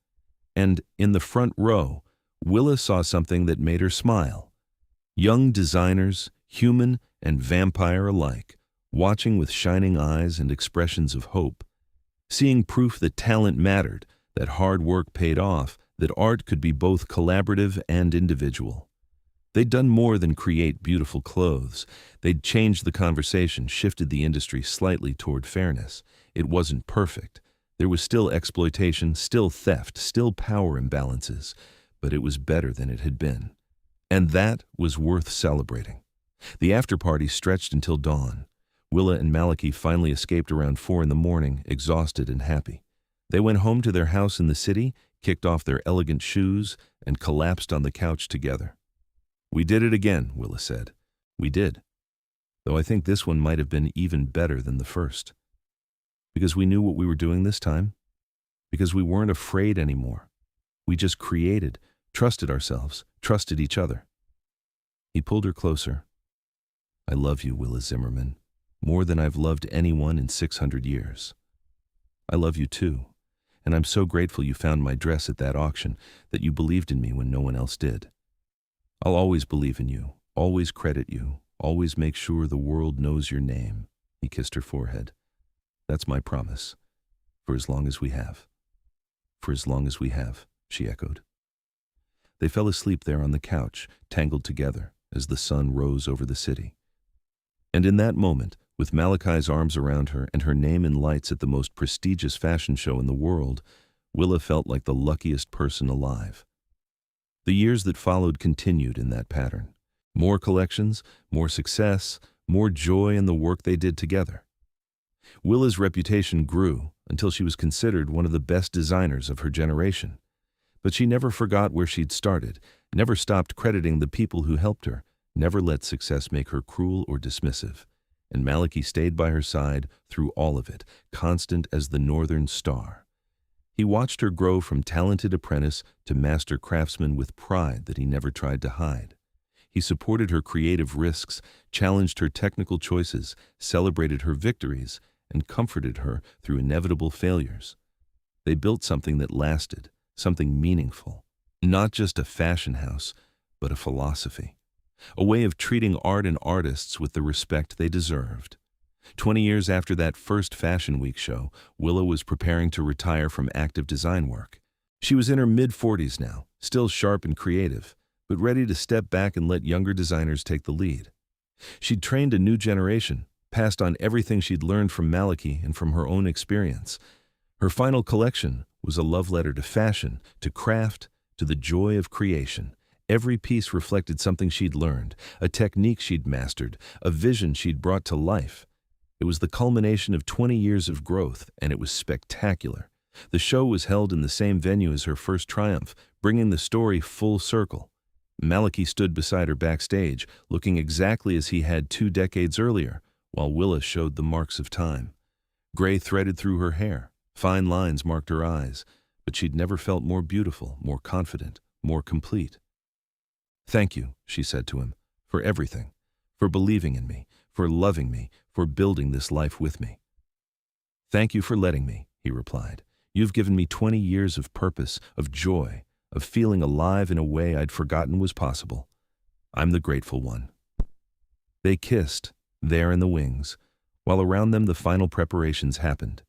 And in the front row, Willa saw something that made her smile. Young designers, human and vampire alike, watching with shining eyes and expressions of hope, seeing proof that talent mattered, that hard work paid off, that art could be both collaborative and individual. They'd done more than create beautiful clothes. They'd changed the conversation, shifted the industry slightly toward fairness. It wasn't perfect. There was still exploitation, still theft, still power imbalances, but it was better than it had been. And that was worth celebrating. The after-party stretched until dawn. Willa and Malachi finally escaped around 4 a.m, exhausted and happy. They went home to their house in the city, kicked off their elegant shoes, and collapsed on the couch together. "We did it again," Willa said. "We did. Though I think this one might have been even better than the first. Because we knew what we were doing this time. Because we weren't afraid anymore. We just created, trusted ourselves, trusted each other." He pulled her closer. "I love you, Willa Zimmerman, more than I've loved anyone in 600 years. I love you too, And I'm so grateful you found my dress at that auction, that you believed in me when no one else did. I'll always believe in you, always credit you, always make sure the world knows your name." He kissed her forehead. "That's my promise. For as long as we have." "For as long as we have," she echoed. They fell asleep there on the couch, tangled together, as the sun rose over the city. And in that moment, with Malachi's arms around her and her name in lights at the most prestigious fashion show in the world, Willa felt like the luckiest person alive. The years that followed continued in that pattern. More collections, more success, more joy in the work they did together. Willa's reputation grew until she was considered one of the best designers of her generation. But she never forgot where she'd started, never stopped crediting the people who helped her, never let success make her cruel or dismissive. And Malachi stayed by her side through all of it, constant as the northern star. He watched her grow from talented apprentice to master craftsman with pride that he never tried to hide. He supported her creative risks, challenged her technical choices, celebrated her victories, and comforted her through inevitable failures. They built something that lasted, something meaningful. Not just a fashion house, but a philosophy. A way of treating art and artists with the respect they deserved. 20 years after that first Fashion Week show, Willa was preparing to retire from active design work. She was in her mid-40s now, still sharp and creative, but ready to step back and let younger designers take the lead. She'd trained a new generation, passed on everything she'd learned from Malachi and from her own experience. Her final collection was a love letter to fashion, to craft, to the joy of creation. Every piece reflected something she'd learned, a technique she'd mastered, a vision she'd brought to life. It was the culmination of 20 years of growth, and it was spectacular. The show was held in the same venue as her first triumph, bringing the story full circle. Malachi stood beside her backstage, looking exactly as he had 2 decades earlier, while Willa showed the marks of time. Gray threaded through her hair, fine lines marked her eyes, but she'd never felt more beautiful, more confident, more complete. "Thank you," she said to him, "for everything, for believing in me, for loving me, for building this life with me." "Thank you for letting me," he replied. "You've given me 20 years of purpose, of joy, of feeling alive in a way I'd forgotten was possible. I'm the grateful one." They kissed, there in the wings, while around them the final preparations happened.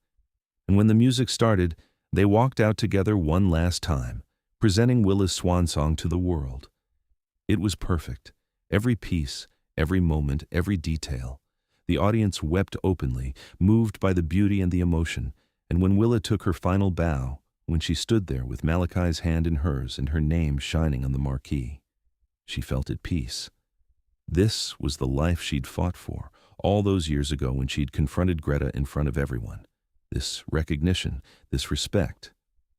And when the music started, they walked out together one last time, presenting Willa's swan song to the world. It was perfect. Every piece, every moment, every detail. The audience wept openly, moved by the beauty and the emotion, and when Willa took her final bow, when she stood there with Malachi's hand in hers and her name shining on the marquee, she felt at peace. This was the life she'd fought for, all those years ago when she'd confronted Greta in front of everyone. This recognition, this respect,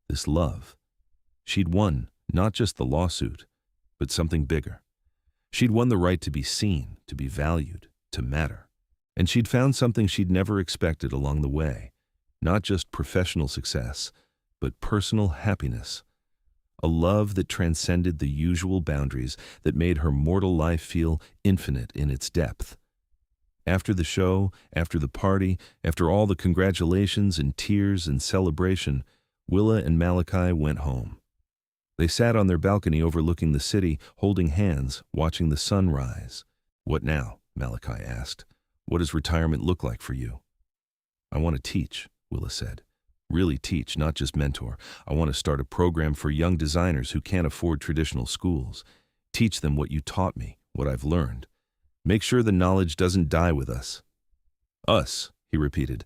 this love. She'd won not just the lawsuit, but something bigger. She'd won the right to be seen, to be valued, to matter. And she'd found something she'd never expected along the way. Not just professional success, but personal happiness. A love that transcended the usual boundaries, that made her mortal life feel infinite in its depth. After the show, after the party, after all the congratulations and tears and celebration, Willa and Malachi went home. They sat on their balcony overlooking the city, holding hands, watching the sun rise. "What now?" Malachi asked. "What does retirement look like for you?" "I want to teach," Willa said. "Really teach, not just mentor. I want to start a program for young designers who can't afford traditional schools. Teach them what you taught me, what I've learned. Make sure the knowledge doesn't die with us." "Us," he repeated.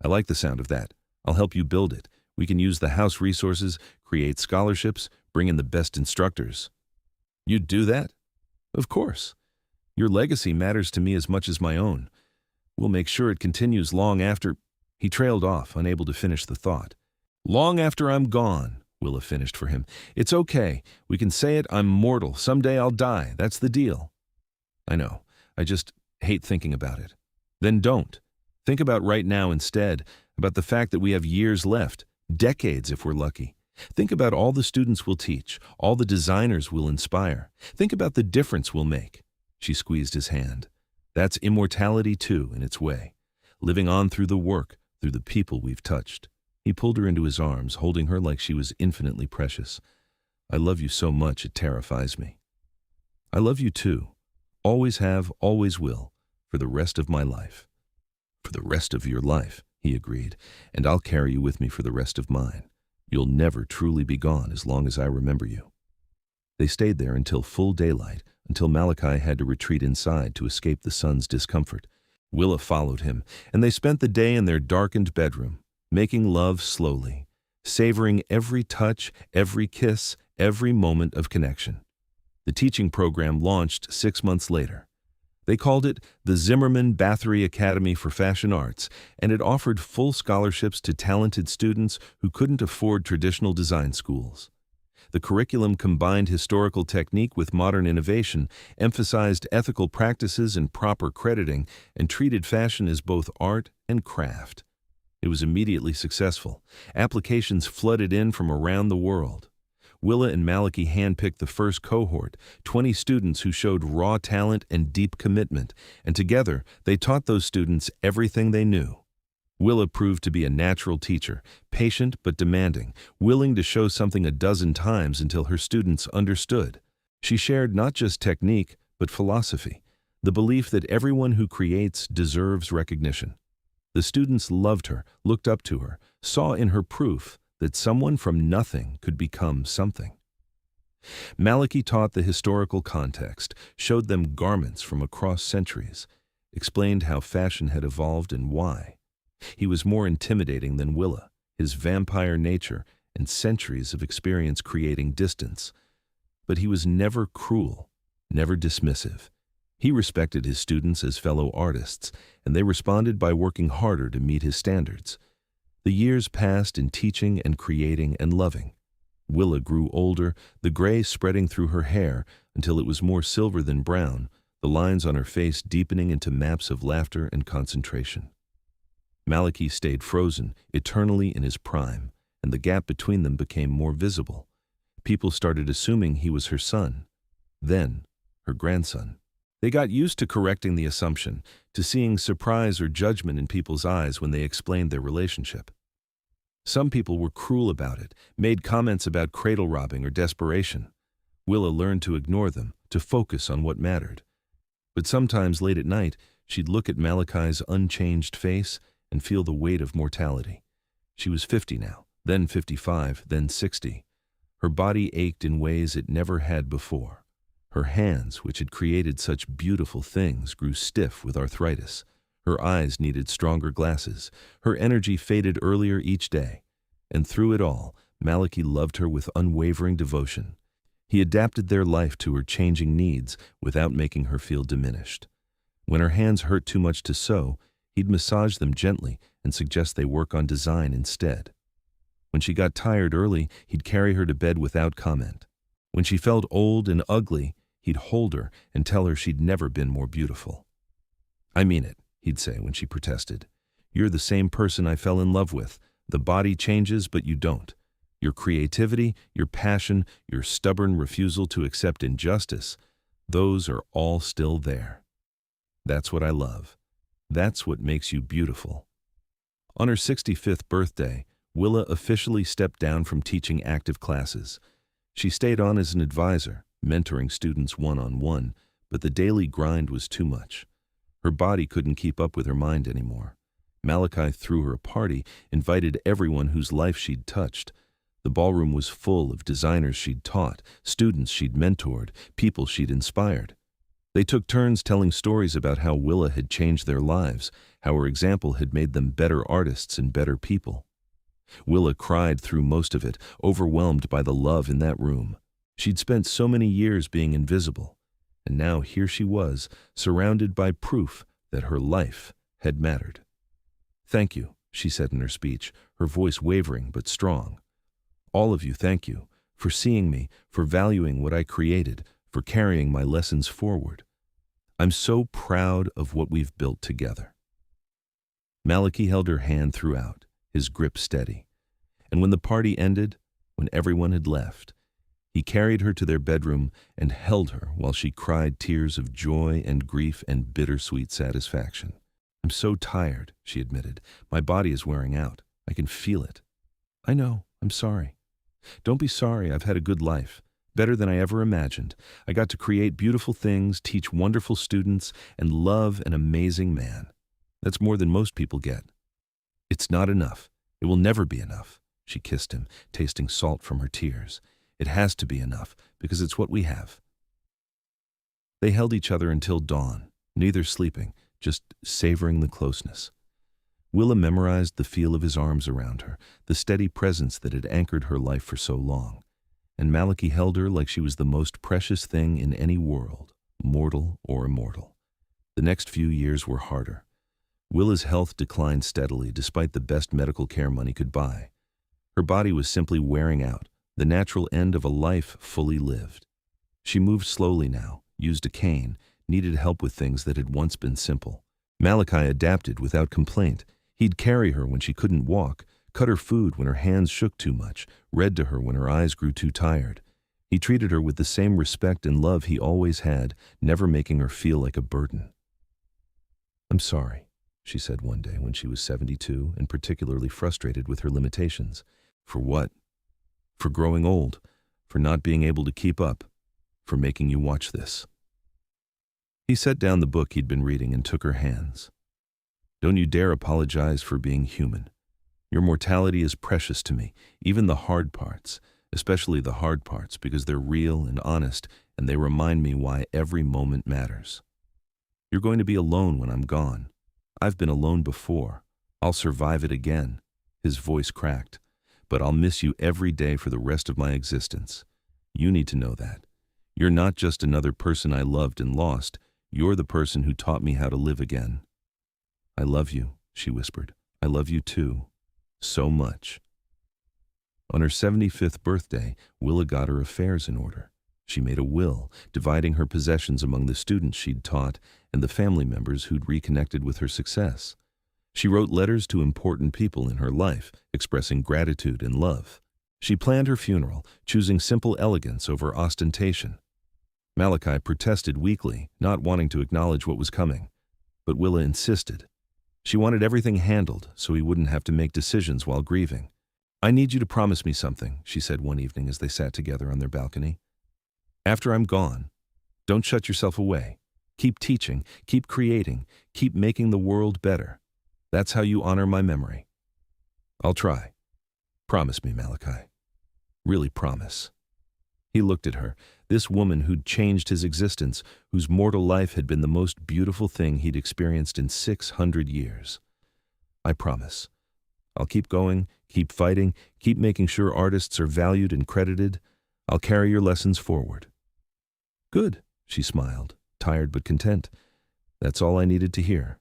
"I like the sound of that. I'll help you build it. We can use the house resources, create scholarships, bring in the best instructors." "You'd do that?" "Of course. Your legacy matters to me as much as my own. We'll make sure it continues long after—" He trailed off, unable to finish the thought. "Long after I'm gone," Willa finished for him. "It's okay. We can say it. I'm mortal. Someday I'll die. That's the deal." "I know. I just hate thinking about it." "Then don't. Think about right now instead, about the fact that we have years left, decades if we're lucky. Think about all the students we'll teach, all the designers we'll inspire. Think about the difference we'll make." She squeezed his hand. "That's immortality too, in its way. Living on through the work, through the people we've touched." He pulled her into his arms, holding her like she was infinitely precious. I love you so much it terrifies me. I love you too. Always have, always will, for the rest of my life. For the rest of your life, he agreed, and I'll carry you with me for the rest of mine. You'll never truly be gone as long as I remember you. They stayed there until full daylight, until Malachi had to retreat inside to escape the sun's discomfort. Willa followed him, and they spent the day in their darkened bedroom, making love slowly, savoring every touch, every kiss, every moment of connection. The teaching program launched 6 months later. They called it the Zimmerman Bathory Academy for Fashion Arts, and it offered full scholarships to talented students who couldn't afford traditional design schools. The curriculum combined historical technique with modern innovation, emphasized ethical practices and proper crediting, and treated fashion as both art and craft. It was immediately successful. Applications flooded in from around the world. Willa and Malachi handpicked the first cohort, 20 students who showed raw talent and deep commitment, and together they taught those students everything they knew. Willa proved to be a natural teacher, patient but demanding, willing to show something a dozen times until her students understood. She shared not just technique, but philosophy, the belief that everyone who creates deserves recognition. The students loved her, looked up to her, saw in her proof that someone from nothing could become something. Malachi taught the historical context, showed them garments from across centuries, explained how fashion had evolved and why. He was more intimidating than Willa, his vampire nature and centuries of experience creating distance. But he was never cruel, never dismissive. He respected his students as fellow artists, and they responded by working harder to meet his standards. The years passed in teaching and creating and loving. Willa grew older, the gray spreading through her hair until it was more silver than brown, the lines on her face deepening into maps of laughter and concentration. Malachi stayed frozen, eternally in his prime, and the gap between them became more visible. People started assuming he was her son, then her grandson. They got used to correcting the assumption, to seeing surprise or judgment in people's eyes when they explained their relationship. Some people were cruel about it, made comments about cradle robbing or desperation. Willa learned to ignore them, to focus on what mattered. But sometimes late at night, she'd look at Malachi's unchanged face and feel the weight of mortality. She was 50 now, then 55, then 60. Her body ached in ways it never had before. Her hands, which had created such beautiful things, grew stiff with arthritis. Her eyes needed stronger glasses. Her energy faded earlier each day. And through it all, Malachi loved her with unwavering devotion. He adapted their life to her changing needs without making her feel diminished. When her hands hurt too much to sew, he'd massage them gently and suggest they work on design instead. When she got tired early, he'd carry her to bed without comment. When she felt old and ugly, he'd hold her and tell her she'd never been more beautiful. "I mean it," he'd say when she protested. "You're the same person I fell in love with. The body changes, but you don't. Your creativity, your passion, your stubborn refusal to accept injustice, those are all still there. That's what I love. That's what makes you beautiful." On her 65th birthday, Willa officially stepped down from teaching active classes. She stayed on as an advisor, mentoring students one-on-one, but the daily grind was too much. Her body couldn't keep up with her mind anymore. Malachi threw her a party, invited everyone whose life she'd touched. The ballroom was full of designers she'd taught, students she'd mentored, people she'd inspired. They took turns telling stories about how Willa had changed their lives, how her example had made them better artists and better people. Willa cried through most of it, overwhelmed by the love in that room. She'd spent so many years being invisible, and now here she was, surrounded by proof that her life had mattered. "Thank you," she said in her speech, her voice wavering but strong. "All of you, thank you, for seeing me, for valuing what I created, for carrying my lessons forward. I'm so proud of what we've built together." Malachi held her hand throughout, his grip steady. And when the party ended, when everyone had left, he carried her to their bedroom and held her while she cried tears of joy and grief and bittersweet satisfaction. "I'm so tired," she admitted. "My body is wearing out. I can feel it." I know, I'm sorry. Don't be sorry, I've had a good life. Better than I ever imagined. I got to create beautiful things, teach wonderful students, and love an amazing man. That's more than most people get. It's not enough. It will never be enough. She kissed him, tasting salt from her tears. It has to be enough, because it's what we have. They held each other until dawn, neither sleeping, just savoring the closeness. Willa memorized the feel of his arms around her, the steady presence that had anchored her life for so long. And Malachi held her like she was the most precious thing in any world, mortal or immortal. The next few years were harder. Willa's health declined steadily despite the best medical care money could buy. Her body was simply wearing out, the natural end of a life fully lived. She moved slowly now, used a cane, needed help with things that had once been simple. Malachi adapted without complaint. He'd carry her when she couldn't walk, cut her food when her hands shook too much, read to her when her eyes grew too tired. He treated her with the same respect and love he always had, never making her feel like a burden. "I'm sorry," she said one day when she was 72 and particularly frustrated with her limitations. "For what?" "For growing old, for not being able to keep up, for making you watch this." He set down the book he'd been reading and took her hands. "Don't you dare apologize for being human. Your mortality is precious to me, even the hard parts, especially the hard parts, because they're real and honest, and they remind me why every moment matters. You're going to be alone when I'm gone. I've been alone before. I'll survive it again." His voice cracked. "But I'll miss you every day for the rest of my existence. You need to know that. You're not just another person I loved and lost. You're the person who taught me how to live again." "I love you," she whispered. "I love you too. So much." On her 75th birthday, Willa got her affairs in order. She made a will, dividing her possessions among the students she'd taught and the family members who'd reconnected with her success. She wrote letters to important people in her life, expressing gratitude and love. She planned her funeral, choosing simple elegance over ostentation. Malachi protested weakly, not wanting to acknowledge what was coming. But Willa insisted. She wanted everything handled so he wouldn't have to make decisions while grieving. "I need you to promise me something," she said one evening as they sat together on their balcony. "After I'm gone, don't shut yourself away. Keep teaching, keep creating, keep making the world better. That's how you honor my memory." "I'll try. Promise me, Malachi. Really promise." He looked at her, this woman who'd changed his existence, whose mortal life had been the most beautiful thing he'd experienced in 600 years. "I promise. I'll keep going, keep fighting, keep making sure artists are valued and credited. I'll carry your lessons forward." "Good," she smiled, tired but content. "That's all I needed to hear."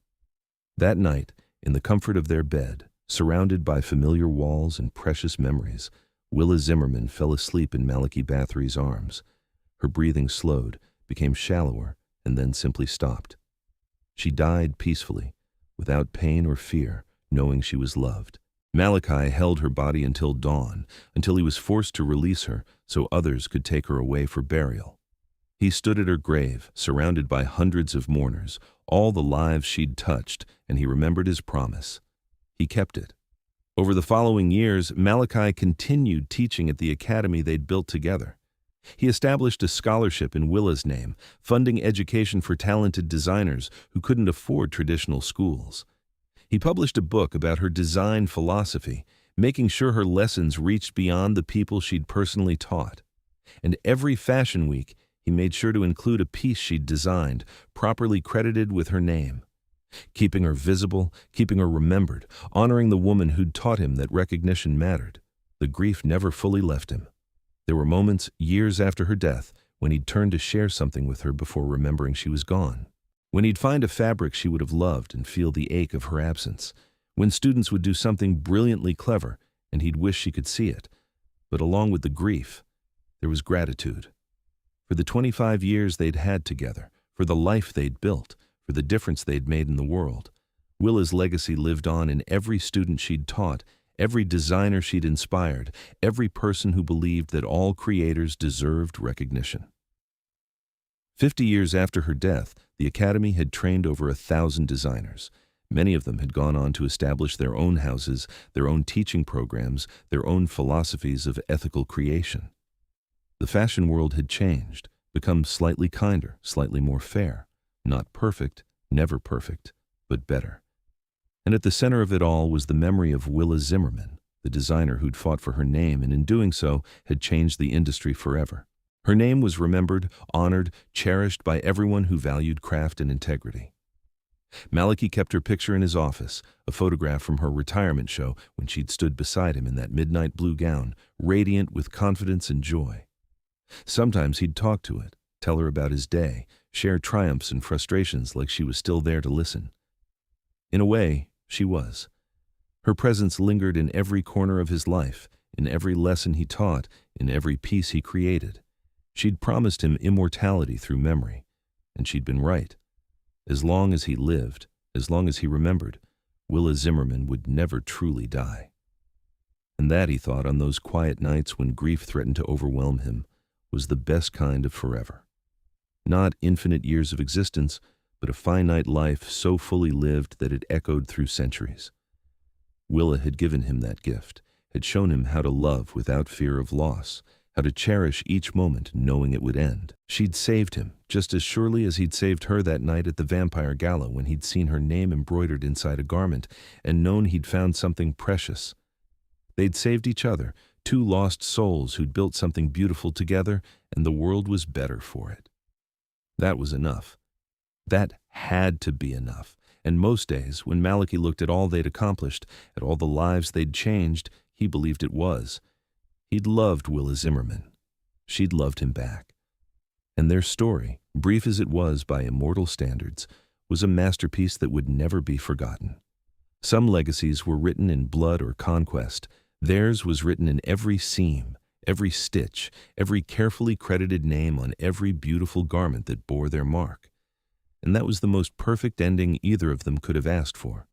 That night, in the comfort of their bed, surrounded by familiar walls and precious memories, Willa Zimmerman fell asleep in Malachi Bathory's arms. Her breathing slowed, became shallower, and then simply stopped. She died peacefully, without pain or fear, knowing she was loved. Malachi held her body until dawn, until he was forced to release her so others could take her away for burial. He stood at her grave, surrounded by hundreds of mourners, all the lives she'd touched, and he remembered his promise. He kept it. Over the following years, Malachi continued teaching at the academy they'd built together. He established a scholarship in Willa's name, funding education for talented designers who couldn't afford traditional schools. He published a book about her design philosophy, making sure her lessons reached beyond the people she'd personally taught. And every fashion week, he made sure to include a piece she'd designed, properly credited with her name. Keeping her visible, keeping her remembered, honoring the woman who'd taught him that recognition mattered. The grief never fully left him. There were moments, years after her death, when he'd turn to share something with her before remembering she was gone. When he'd find a fabric she would have loved and feel the ache of her absence. When students would do something brilliantly clever and he'd wish she could see it. But along with the grief, there was gratitude. For the 25 years they'd had together, for the life they'd built, for the difference they'd made in the world. Willa's legacy lived on in every student she'd taught, every designer she'd inspired, every person who believed that all creators deserved recognition. 50 years after her death, the Academy had trained over 1,000 designers. Many of them had gone on to establish their own houses, their own teaching programs, their own philosophies of ethical creation. The fashion world had changed, become slightly kinder, slightly more fair. Not perfect, never perfect, but better. And at the center of it all was the memory of Willa Zimmerman, the designer who'd fought for her name and in doing so had changed the industry forever. Her name was remembered, honored, cherished by everyone who valued craft and integrity. Malachi kept her picture in his office, a photograph from her retirement show when she'd stood beside him in that midnight blue gown, radiant with confidence and joy. Sometimes he'd talk to it, tell her about his day, share triumphs and frustrations like she was still there to listen. In a way, she was. Her presence lingered in every corner of his life, in every lesson he taught, in every piece he created. She'd promised him immortality through memory, and she'd been right. As long as he lived, as long as he remembered, Willa Zimmerman would never truly die. And that, he thought, on those quiet nights when grief threatened to overwhelm him, was the best kind of forever. Not infinite years of existence, but a finite life so fully lived that it echoed through centuries. Willa had given him that gift, had shown him how to love without fear of loss, how to cherish each moment knowing it would end. She'd saved him, just as surely as he'd saved her that night at the vampire gala when he'd seen her name embroidered inside a garment and known he'd found something precious. They'd saved each other, two lost souls who'd built something beautiful together, and the world was better for it. That was enough. That had to be enough. And most days, when Malachi looked at all they'd accomplished, at all the lives they'd changed, he believed it was. He'd loved Willa Zimmerman. She'd loved him back. And their story, brief as it was by immortal standards, was a masterpiece that would never be forgotten. Some legacies were written in blood or conquest. Theirs was written in every seam, every stitch, every carefully credited name on every beautiful garment that bore their mark. And that was the most perfect ending either of them could have asked for.